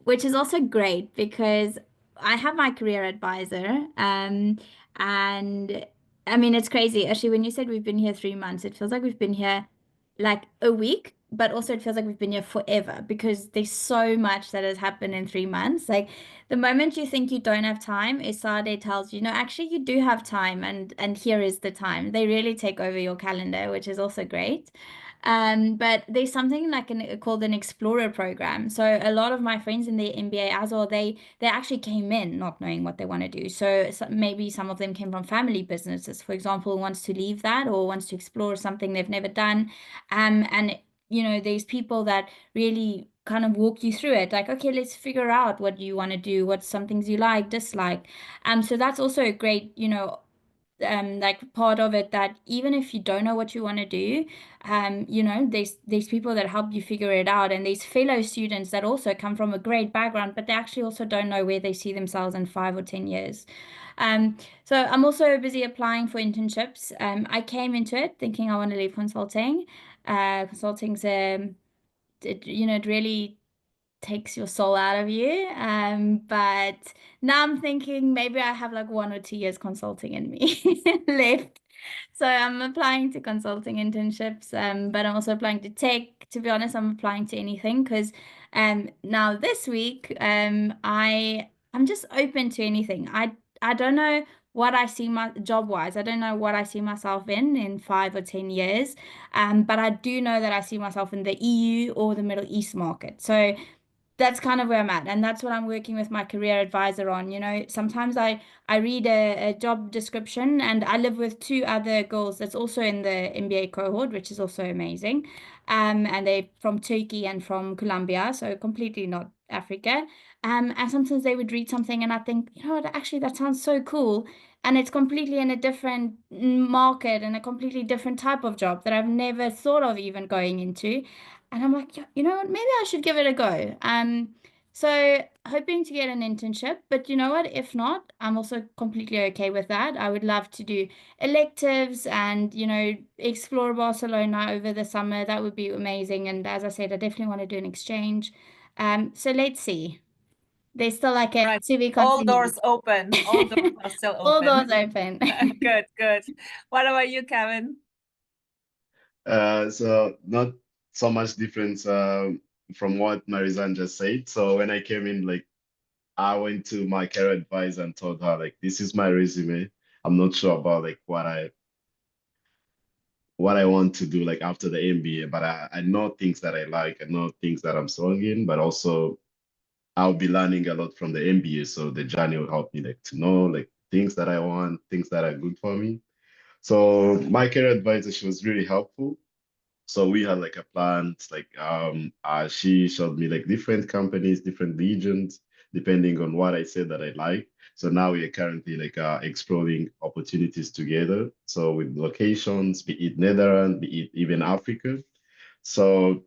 which is also great because I have my career advisor, and I mean, it's crazy. Actually, when you said we've been here 3 months, it feels like we've been here like a week, but also it feels like we've been here forever because there's so much that has happened in 3 months. Like the moment you think you don't have time, Esade tells you, no, actually you do have time, and here is the time. They really take over your calendar, which is also great. But there's something like called an explorer program. So a lot of my friends in the MBA as well, they actually came in not knowing what they want to do. So, maybe some of them came from family businesses, for example, wants to leave that or wants to explore something they've never done. And there's people that really kind of walk you through it, like, okay, let's figure out what you want to do, what some things you like, dislike. So that's also a great, like part of it, that even if you don't know what you want to do, there's people that help you figure it out, and there's fellow students that also come from a great background, but they actually also don't know where they see themselves in 5 or 10 years. So I'm also busy applying for internships. I came into it thinking I want to leave consulting. Consulting's it really takes your soul out of you. But now I'm thinking maybe I have like 1 or 2 years consulting in me left. So I'm applying to consulting internships, but I'm also applying to tech. To be honest, I'm applying to anything because now this week I'm just open to anything. I don't know what I see my job wise. I don't know what I see myself in 5 or 10 years. But I do know that I see myself in the EU or the Middle East market. So that's kind of where I'm at, and that's what I'm working with my career advisor on. You know, sometimes I read a job description, and I live with two other girls that's also in the MBA cohort, which is also amazing. And they're from Turkey and from Colombia, so completely not Africa. And sometimes they would read something, and I think, you know what, actually that sounds so cool, and it's completely in a different market and a completely different type of job that I've never thought of even going into. And I'm like, "Yeah, you know what, maybe I should give it a go." So hoping to get an internship, but you know what, if not, I'm also completely okay with that. I would love to do electives and, you know, explore Barcelona over the summer. That would be amazing. And as I said, I definitely want to do an exchange. So let's see. There's still like a Right. to be All continued. doors open. All doors are still All open. doors open. Good, good. What about you, Kevin? So not so much difference from what Marezaan just said. So when I came in, like I went to my career advisor and told her like this is my resume. I'm not sure about like what I want to do like after the MBA, but I know things that I like, I know things that I'm strong in, but also I'll be learning a lot from the MBA. So the journey will help me like to know like things that I want, things that are good for me. So my career advisor, she was really helpful. So we had like a plan. It's like she showed me like different companies, different regions, depending on what I said that I like. So now we are currently like exploring opportunities together. So with locations, be it Netherlands, be it even Africa. So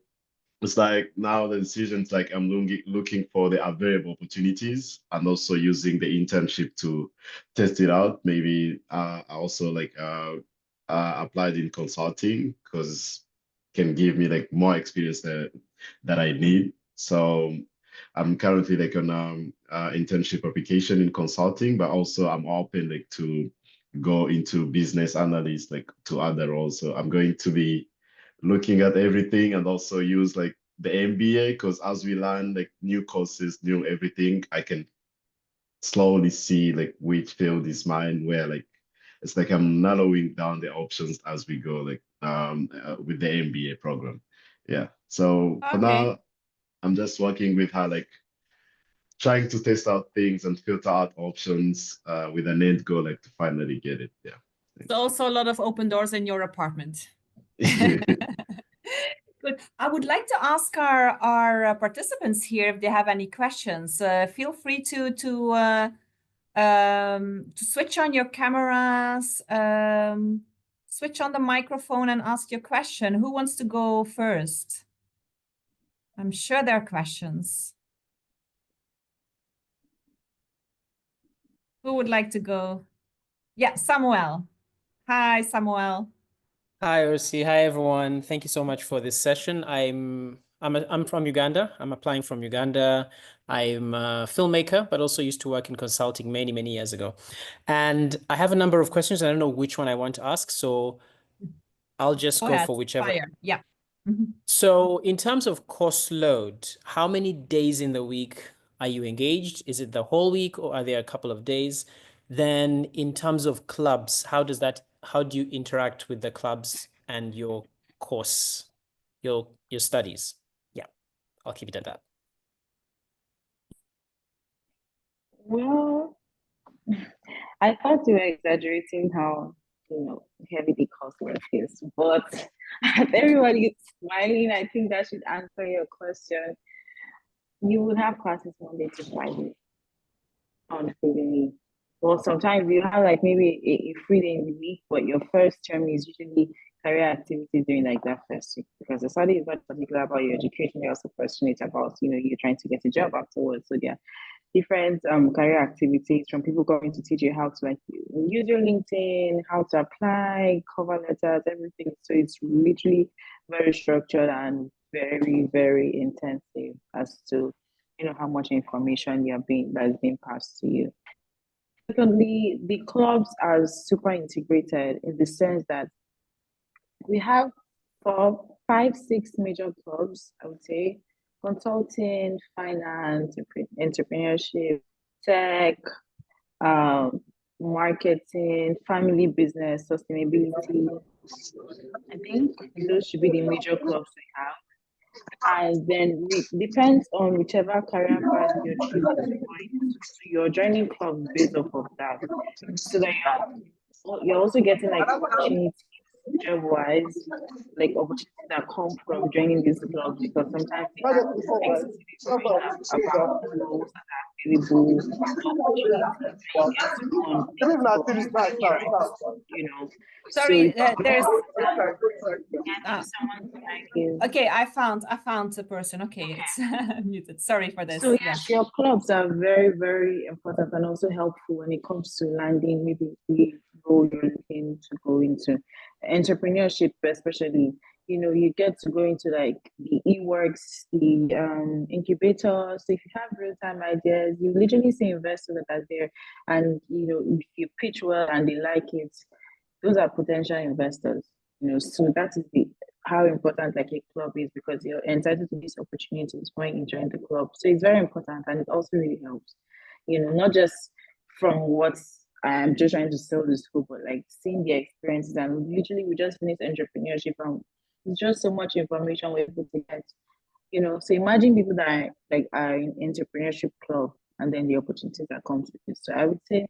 it's like now the decisions like I'm looking for the available opportunities and also using the internship to test it out. Maybe I also like applied in consulting because can give me like more experience that I need. So I'm currently like on internship application in consulting, but also I'm open like to go into business analyst like to other roles. So I'm going to be looking at everything and also use like the MBA because as we learn like new courses, new everything, I can slowly see like which field is mine, where like it's like I'm narrowing down the options as we go, like with the MBA program. Yeah. So for Okay. now, I'm just working with her, like trying to test out things and filter out options with an end goal, like to finally get it. Yeah. So also a lot of open doors in your apartment. Thanks. Good. I would like to ask our participants here if they have any questions. Feel free to switch on your cameras, switch on the microphone, and ask your question. Who wants to go first? I'm sure there are questions. Who would like to go? Yeah, Samuel. Hi, Samuel. Hi, Ursi. Hi, everyone. Thank you so much for this session. I'm from Uganda. I'm applying from Uganda. I'm a filmmaker, but also used to work in consulting many, many years ago. And I have a number of questions. I don't know which one I want to ask, so I'll just Go go ahead. for whichever. Fire. Yeah. Mhm. So in terms of course load, how many days in the week are you engaged? Is it the whole week or are there a couple of days? Then in terms of clubs, how do you interact with the clubs and your course, your studies? Yeah, I'll keep it at that. Well, I thought you were exaggerating how, heavy the course work is, but as everybody is smiling, I think that should answer your question. You will have classes Monday to Friday, unfailingly. Well, sometimes you have like maybe a free day in the week, but your first term is usually career activities during like that first week because the study is not particular about your education, you're also passionate about, you're trying to get a job afterwards. So there are different career activities from people coming to teach you how to like use your LinkedIn, how to apply, cover letters, everything. So it's literally very structured and very, very intensive as to how much information that's being passed to you. Secondly, the clubs are super integrated in the sense that we have 4, 5, 6 major clubs, I would say: consulting, finance, entrepreneurship, tech, marketing, family business, sustainability. I think those should be the major clubs we have. And then it depends on whichever career path you're choosing to go into. So you're joining clubs based off of that. So that you're also getting like opportunities job wise, like opportunities that come from joining these clubs because sometimes they have exclusive information about roles that are available, opportunities that you get to go on things for lecturers, you know. Sorry, So there's someone like you. okay, I found the person. Okay, it's muted. Sorry for this. So Yeah. yes, your clubs are very, very important and also helpful when it comes to landing maybe the role you're looking to go into. Entrepreneurship, especially, you know, you get to go into like the e-works, the incubators. So if you have real-time ideas, you literally see investors that are there, and you know, if you pitch well and they like it, those are potential investors. You know, so that is the how important like a club is because you're entitled to these opportunities when you join the club. So it's very important and it also really helps, you know, not just from what I'm just trying to sell the school, but like seeing the experiences. And literally, we just finished entrepreneurship and it's just so much information we're able to get, you know. So imagine people that are in entrepreneurship club and then the opportunities that come with it. So I would say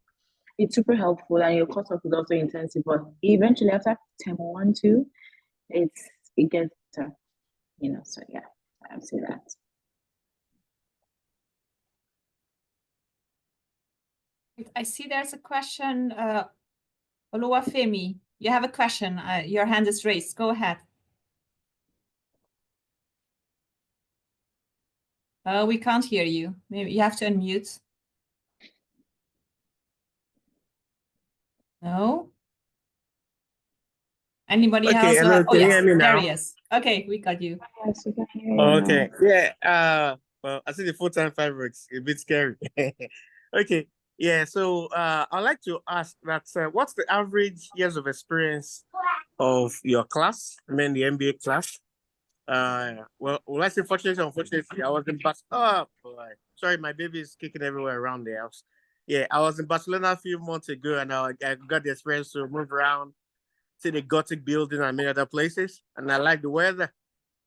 it's super helpful and your course is also intensive, but eventually after term 1, 2, it gets better, you know. So yeah, I would say that. I see there's a question. Oluwafemi, you have a question. Your hand is raised. Go ahead. We can't hear you. Maybe you have to unmute. No? Anybody else? Hello, Oh, can you yes, hear me there now? he is. Okay, we got you. Yes, we can hear you Okay, now. yeah. Well, I see the full-time fabrics a bit scary. Okay, yeah. So, I'd like to ask that what's the average years of experience of your class? I mean, the MBA class. Well, I say fortunately, unfortunately, I was in Barcelona. Oh boy, sorry, my baby is kicking everywhere around the house. Yeah, I was in Barcelona a few months ago, and I got the experience to move around, see the Gothic building and many other places, and I like the weather.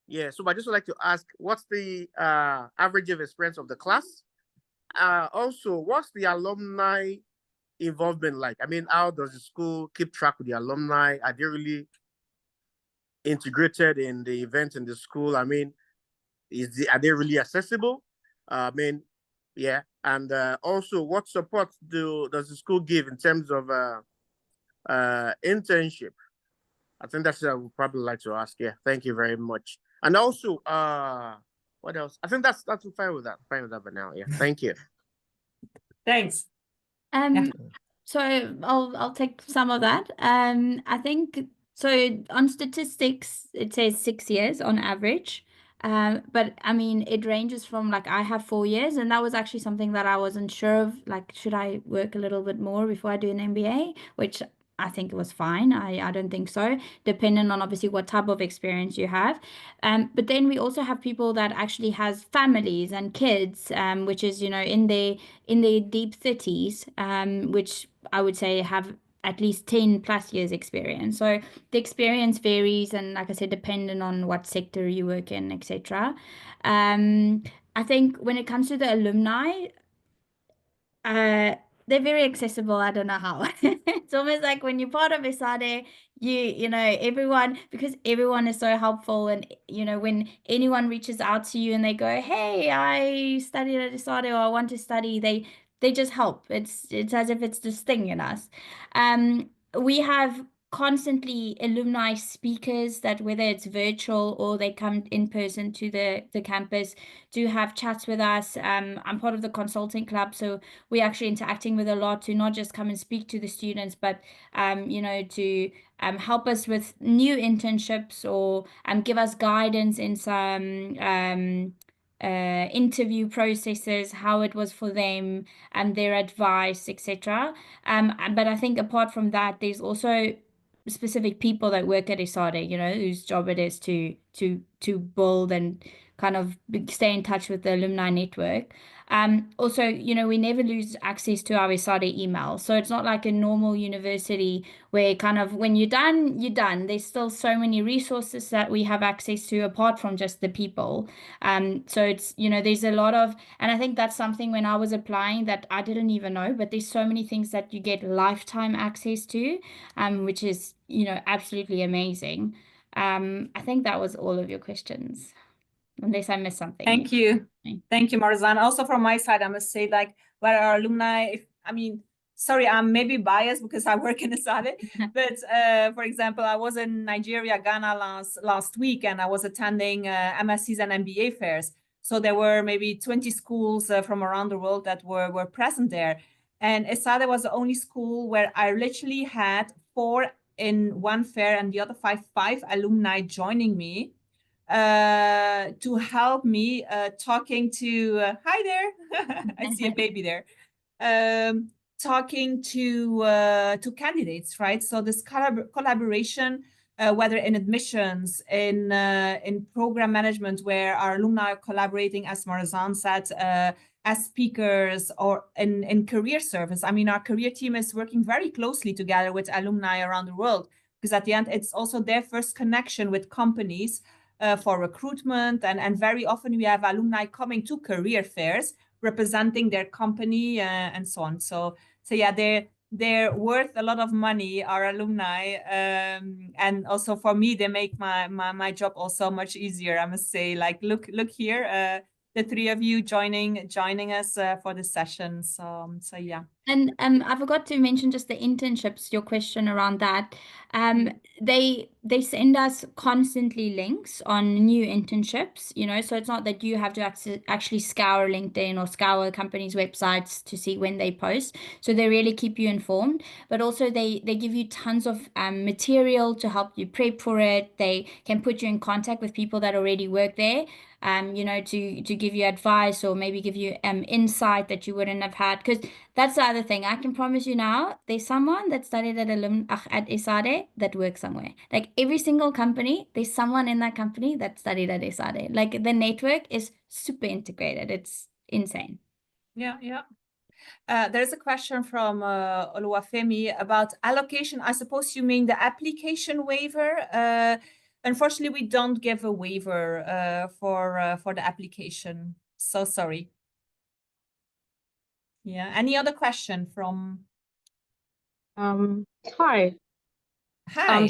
Yeah, so I just would like to ask, what's the average of experience of the class? Also, what's the alumni involvement like? I mean, how does the school keep track with the alumni? Are they really integrated in the events in the school? I mean, are they really accessible? I mean, yeah, and also, what support does the school give in terms of internship? I think that's what I would probably like to ask. Yeah, thank you very much. And also, what else? I think that's fine with that. Fine with that for now. Yeah, thank you. Thanks. So I'll take some of that. I think so on statistics it says 6 years on average. But I mean it ranges from like I have 4 years and that was actually something that I wasn't sure of, like should I work a little bit more before I do an MBA, which I think it was fine. I don't think so, depending on obviously what type of experience you have. But then we also have people that actually has families and kids, which is, you know, in the deep cities, which I would say have at least 10 plus years experience. So the experience varies and like I said, depending on what sector you work in, etc. I think when it comes to the alumni, they're very accessible. I don't know how. It's almost like when you're part of Esade, you know, everyone, because everyone is so helpful, and you know, when anyone reaches out to you and they go, "Hey, I studied at Esade or I want to study," they just help. It's as if it's this thing in us. We have constantly alumni speakers that whether it's virtual or they come in person to the campus do have chats with us. I'm part of the consulting club, so we're actually interacting with a lot to not just come and speak to the students, but you know, to help us with new internships or give us guidance in some interview processes, how it was for them and their advice, etc. But I think apart from that, there's also specific people that work at Esade, you know, whose job it is to build and kind of stay in touch with the alumni network. Also, you know, we never lose access to our Esade email. So it's not like a normal university where kind of when you're done, you're done. There's still so many resources that we have access to apart from just the people. So it's, you know, there's a lot of, and I think that's something when I was applying that I didn't even know, but there's so many things that you get lifetime access to, which is, you know, absolutely amazing. I think that was all of your questions, unless I missed something. Thank you. Thank you, Marezaan. Also from my side, I must say, like, where our alumni, sorry, I'm maybe biased because I work in Esade, but for example, I was in Nigeria, Ghana last week, and I was attending MSCs and MBA fairs. So there were maybe 20 schools from around the world that were present there. And Esade was the only school where I literally had 4 in one fair and the other five alumni joining me to help me talking to, hi there, I see a baby there, talking to candidates, right? So this collaboration, whether in admissions, in program management, where our alumni are collaborating, as Marezaan said, as speakers, or in career service. I mean, our career team is working very closely together with alumni around the world, because at the end, it's also their first connection with companies for recruitment. And very often we have alumni coming to career fairs representing their company and so on. So yeah, they're worth a lot of money, our alumni, and also for me, they make my job also much easier. I must say, like, look here, the 3 of you joining us for this session. So yeah. And I forgot to mention just the internships, your question around that. They send us constantly links on new internships, you know, so it's not that you have to actually scour LinkedIn or scour companies' websites to see when they post. So they really keep you informed, but also they give you tons of material to help you prep for it. They can put you in contact with people that already work there, you know, to give you advice or maybe give you insight that you wouldn't have had. Because that's the other thing. I can promise you now, there's someone that studied at Esade that works somewhere. Like every single company, there's someone in that company that studied at Esade. Like the network is super integrated. It's insane. Yeah. There's a question from Oluwafemi about allocation. I suppose you mean the application waiver. Unfortunately, we don't give a waiver for the application. So sorry. Yeah. Any other question from? Hi. Hi.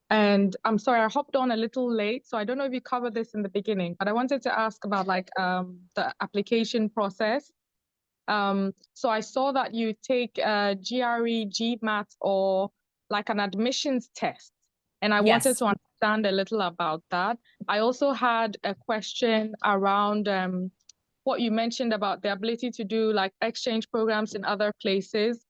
And I'm sorry, I hopped on a little late, so I don't know if you covered this in the beginning, but I wanted to ask about like the application process. So I saw that you take GRE, GMAT, or like an admissions test, and I wanted to understand a little about that. I also had a question around what you mentioned about the ability to do like exchange programs in other places.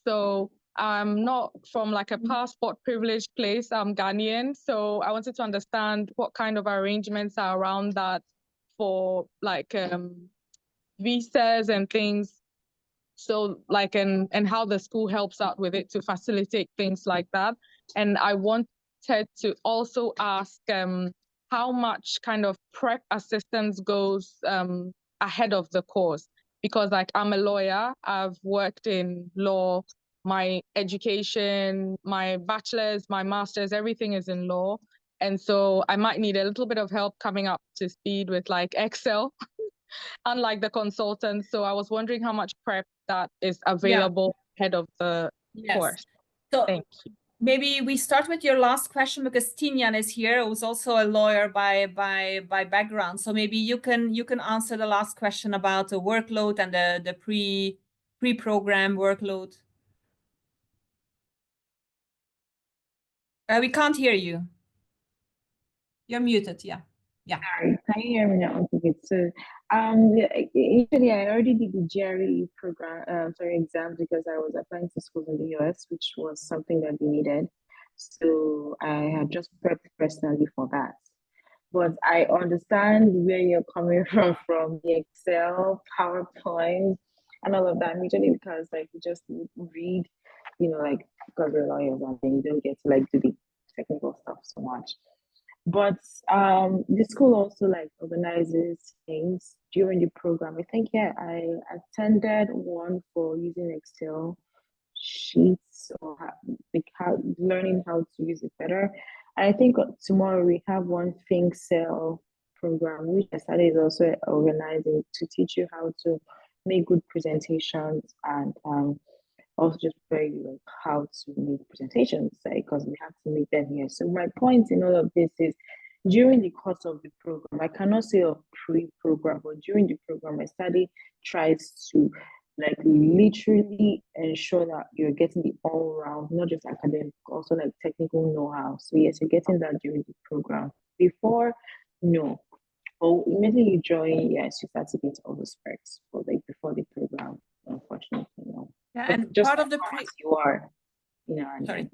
So I'm not from like a passport privileged place. I'm Ghanaian. So I wanted to understand what kind of arrangements are around that for like visas and things. So like, and how the school helps out with it to facilitate things like that. And I wanted to also ask how much kind of prep assistance goes ahead of the course, because like I'm a lawyer, I've worked in law, my education, my bachelor's, my master's, everything is in law. And so I might need a little bit of help coming up to speed with like Excel, unlike the consultants. So I was wondering how much prep that is available ahead of the course. So thank you. Maybe we start with your last question, because Tinyan is here, who's also a lawyer by background. So maybe you can answer the last question about the workload and the pre-program workload. We can't hear you. You're muted. Yeah. Sorry, can you hear me now? Okay, so initially I already did the GRE program, exams, because I was applying to schools in the US, which was something that we needed. So I had just prepped personally for that. But I understand where you're coming from the Excel, PowerPoint, and all of that, usually because like you just read, you know, like because we're lawyers and then you don't get to like do the technical stuff so much. But the school also like organizes things during the program. I think, yeah, I attended one for using Excel sheets or like learning how to use it better. And I think tomorrow we have one Think Cell program, which Esade is also organizing to teach you how to make good presentations and also just prepare you like how to make presentations, because we have to make them here. So my point in all of this is during the course of the program, I cannot say of pre-program, but during the program, Esade tries to like literally ensure that you're getting the all round, not just academic, also like technical know-how. So yes, you're getting that during the program. Before, no. But immediately you join, yes, you start to get all the perks. But like before the program, unfortunately, no. Yeah, But and just part of as the far as you are, and sorry.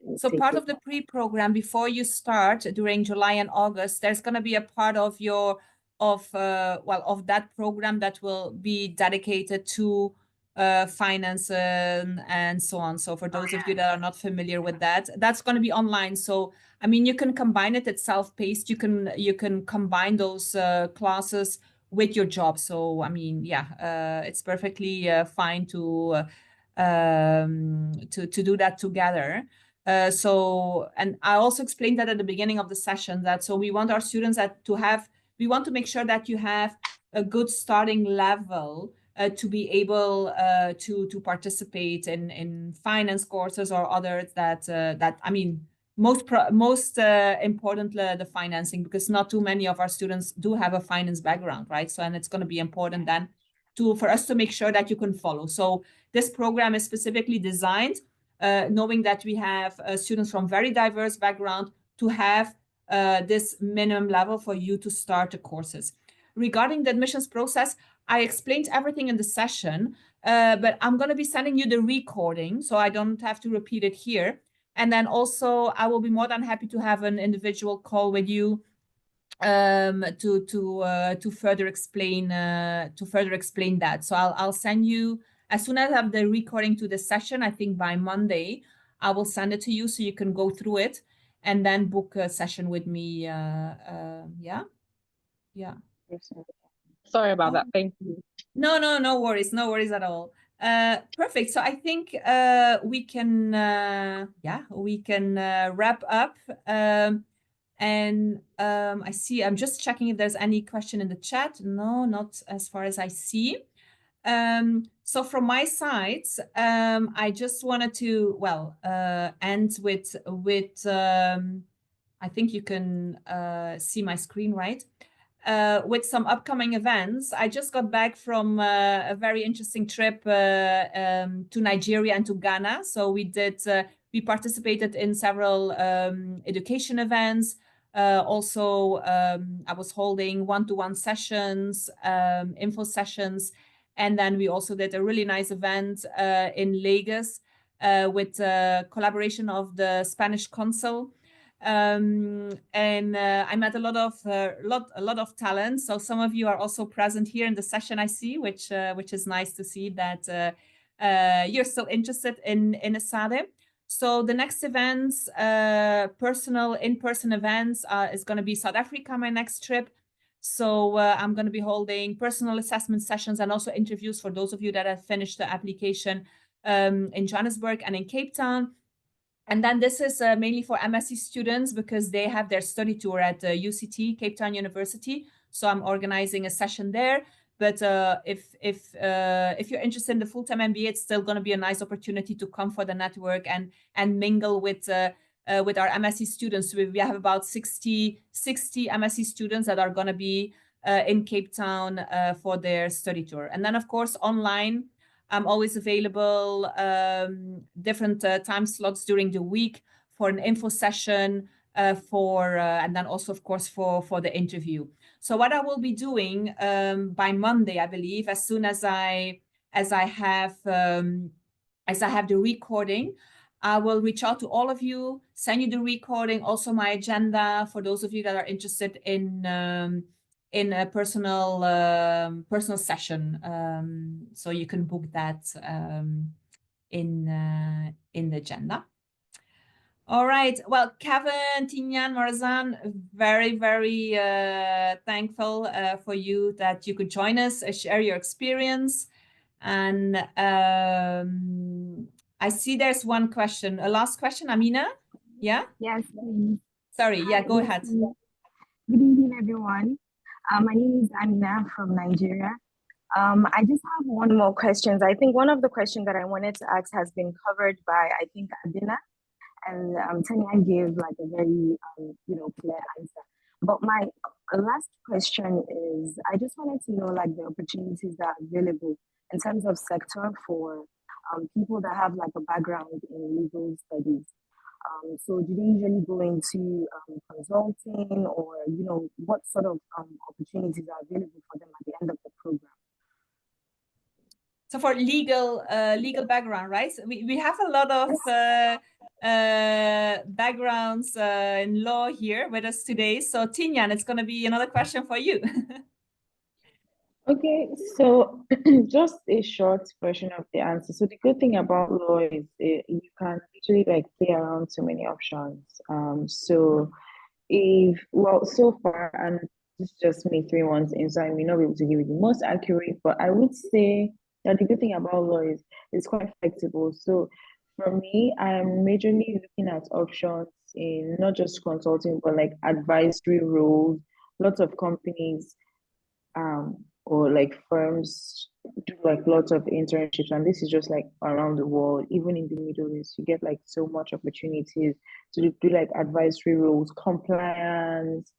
then So take part it. of the pre-program before you start during July and August, there's going to be a part of your of that program that will be dedicated to finance and so on. So for those of you that are not familiar with that, that's going to be online. So I mean, you can combine it. It's self-paced. You can combine those classes with your job. So I mean, yeah, it's perfectly fine to do that together. And I also explained that at the beginning of the session, that so we want our students we want to make sure that you have a good starting level to be able to participate in finance courses or others that I mean, most important, the financing, because not too many of our students do have a finance background, right? So, and it's going to be important then for us to make sure that you can follow. So this program is specifically designed knowing that we have students from very diverse background to have this minimum level for you to start the courses. Regarding the admissions process, I explained everything in the session, but I'm going to be sending you the recording, so I don't have to repeat it here. And then also, I will be more than happy to have an individual call with you to further explain that. So I'll send you, as soon as I have the recording to the session, I think by Monday, I will send it to you so you can go through it and then book a session with me. Yeah. Sorry about that. Thank you. No worries at all. Perfect. So I think we can wrap up. And I see, I'm just checking if there's any question in the chat. No, not as far as I see. So from my side, I just wanted to, end with I think you can see my screen, right? With some upcoming events. I just got back from a very interesting trip to Nigeria and to Ghana. So we participated in several education events. Also, I was holding one-to-one sessions, info sessions. And then we also did a really nice event in Lagos with collaboration of the Spanish consul. And I met a lot of talent. So some of you are also present here in the session, I see, which is nice to see that you're still interested in Esade. So the next events, in-person events, is going to be South Africa, my next trip. So I'm going to be holding personal assessment sessions and also interviews for those of you that have finished the application in Johannesburg and in Cape Town. And then this is mainly for MSc students because they have their study tour at UCT, Cape Town University. So I'm organizing a session there. But if you're interested in the full-time MBA, it's still going to be a nice opportunity to come for the network and mingle with our MSc students. We have about 60 MSc students that are going to be in Cape Town for their study tour. And then, of course, online, I'm always available different time slots during the week for an info session and then also, of course, for the interview. So what I will be doing by Monday, I believe, as soon as I have the recording, I will reach out to all of you, send you the recording, also my agenda for those of you that are interested in a personal session. So you can book that in the agenda. All right. Well, Kevin, Tinyan, Marezaan, very, very thankful for you that you could join us, share your experience. And I see there's one question, a last question, Amina? Yeah? Yes, please. Sorry, yeah, go ahead. Good evening, everyone. My name is Amina from Nigeria. I just have one more question. I think one of the questions that I wanted to ask has been covered by, I think, Adina, and Tinyan gave like a very, clear answer. But my last question is, I just wanted to know like the opportunities that are available in terms of sector for people that have like a background in legal studies. So do they usually go into consulting, or what sort of opportunities are available for them at the end of the program? So for legal background, right? So we have a lot of backgrounds in law here with us today. So Tinyan, it's going to be another question for you. Okay, so just a short version of the answer. So the good thing about law is you can literally like play around so many options. So so far, and this is just me 3 months in, so I may not be able to give you the most accurate, but I would say that the good thing about law is it's quite flexible. So for me, I'm majorly looking at options in not just consulting, but like advisory roles. Lots of companies or like firms do like lots of internships, and this is just like around the world, even in the Middle East. You get like so much opportunities to do like advisory roles, compliance,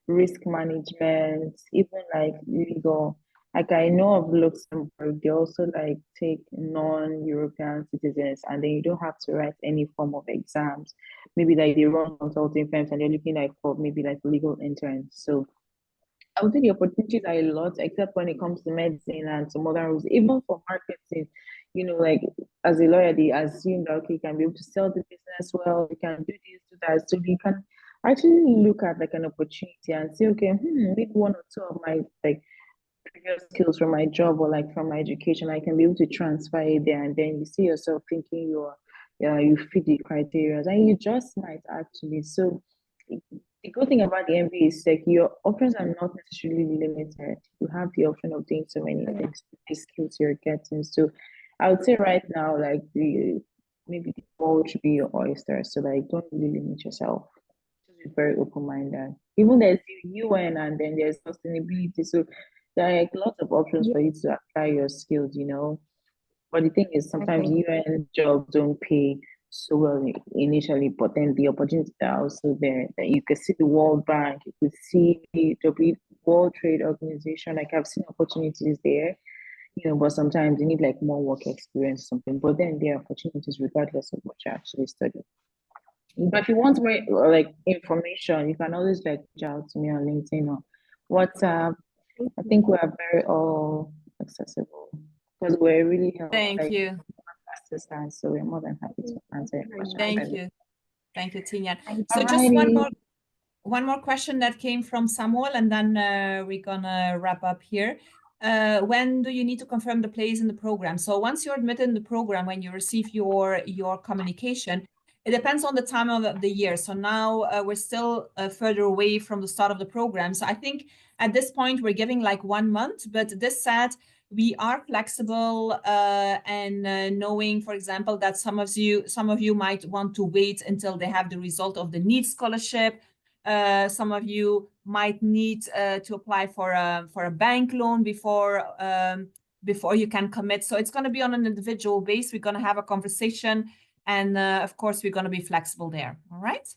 risk management, even like legal. Like I know of Luxembourg, they also like take non-European citizens, and then you don't have to write any form of exams. Maybe like they run consulting firms and they're looking like for maybe like legal interns. So I would say the opportunities are a lot, except when it comes to medicine and some other roles. Even for marketing, like as a lawyer, they assume that okay, you can be able to sell the business well, you can do this, do that. So you can actually look at like an opportunity and say, okay, maybe one or two of my like previous skills from my job or like from my education, I can be able to transfer it there, and then you see yourself thinking you fit the criteria, and you just might actually. So the good thing about the MBA is like your options are not necessarily limited. You have the option of doing so many things, the skills you're getting. So I would say right now, like maybe the world should be your oyster. So like don't really limit yourself. Just be very open-minded. Even there's the UN and then there's sustainability. So there are like lots of options for you to apply your skills, But the thing is sometimes UN jobs don't pay so well initially, but then the opportunities are also there. That you can see the World Bank, you could see the World Trade Organization. Like I've seen opportunities there, but sometimes you need like more work experience or something. But then there are opportunities regardless of what you actually study. But if you want more like information, you can always like reach out to me on LinkedIn or WhatsApp. I think we are very all accessible because we're really helpful. Thank you. Assistance, so we're more than happy to answer your questions. Thank you, Tinyan. So just one more question that came from Samuel, and then we're gonna wrap up here. When do you need to confirm the place in the program? So once you're admitted in the program, when you receive your communication, it depends on the time of the year. So now we're still further away from the start of the program. So I think at this point we're giving like 1 month, but this said, we are flexible and knowing, for example, that some of you might want to wait until they have the result of the NEET scholarship. Some of you might need to apply for a bank loan before you can commit. So it's going to be on an individual base. We're going to have a conversation, and of course we're going to be flexible there. All right.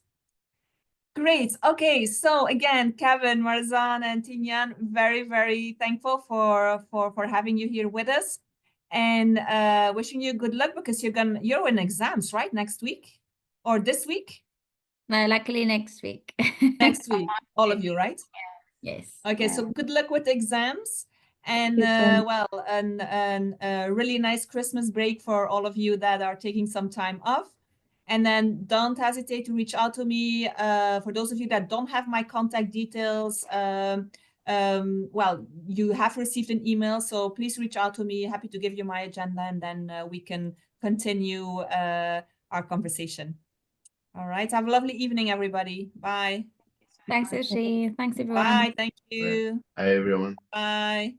Great. Okay. So again, Kevin, Marezaan, and Tinyan, very, very thankful for having you here with us, and wishing you good luck, because you're in exams, right? Next week or this week? No, luckily next week. Next week, all of you, right? Yes. Okay. So good luck with exams, and a really nice Christmas break for all of you that are taking some time off. And then don't hesitate to reach out to me. For those of you that don't have my contact details, well, you have received an email, so please reach out to me. Happy to give you my agenda, and then we can continue our conversation. All right. Have a lovely evening, everybody. Bye. Thanks, Ursi. Thanks, everyone. Bye. Thank you. Hi, everyone. Bye.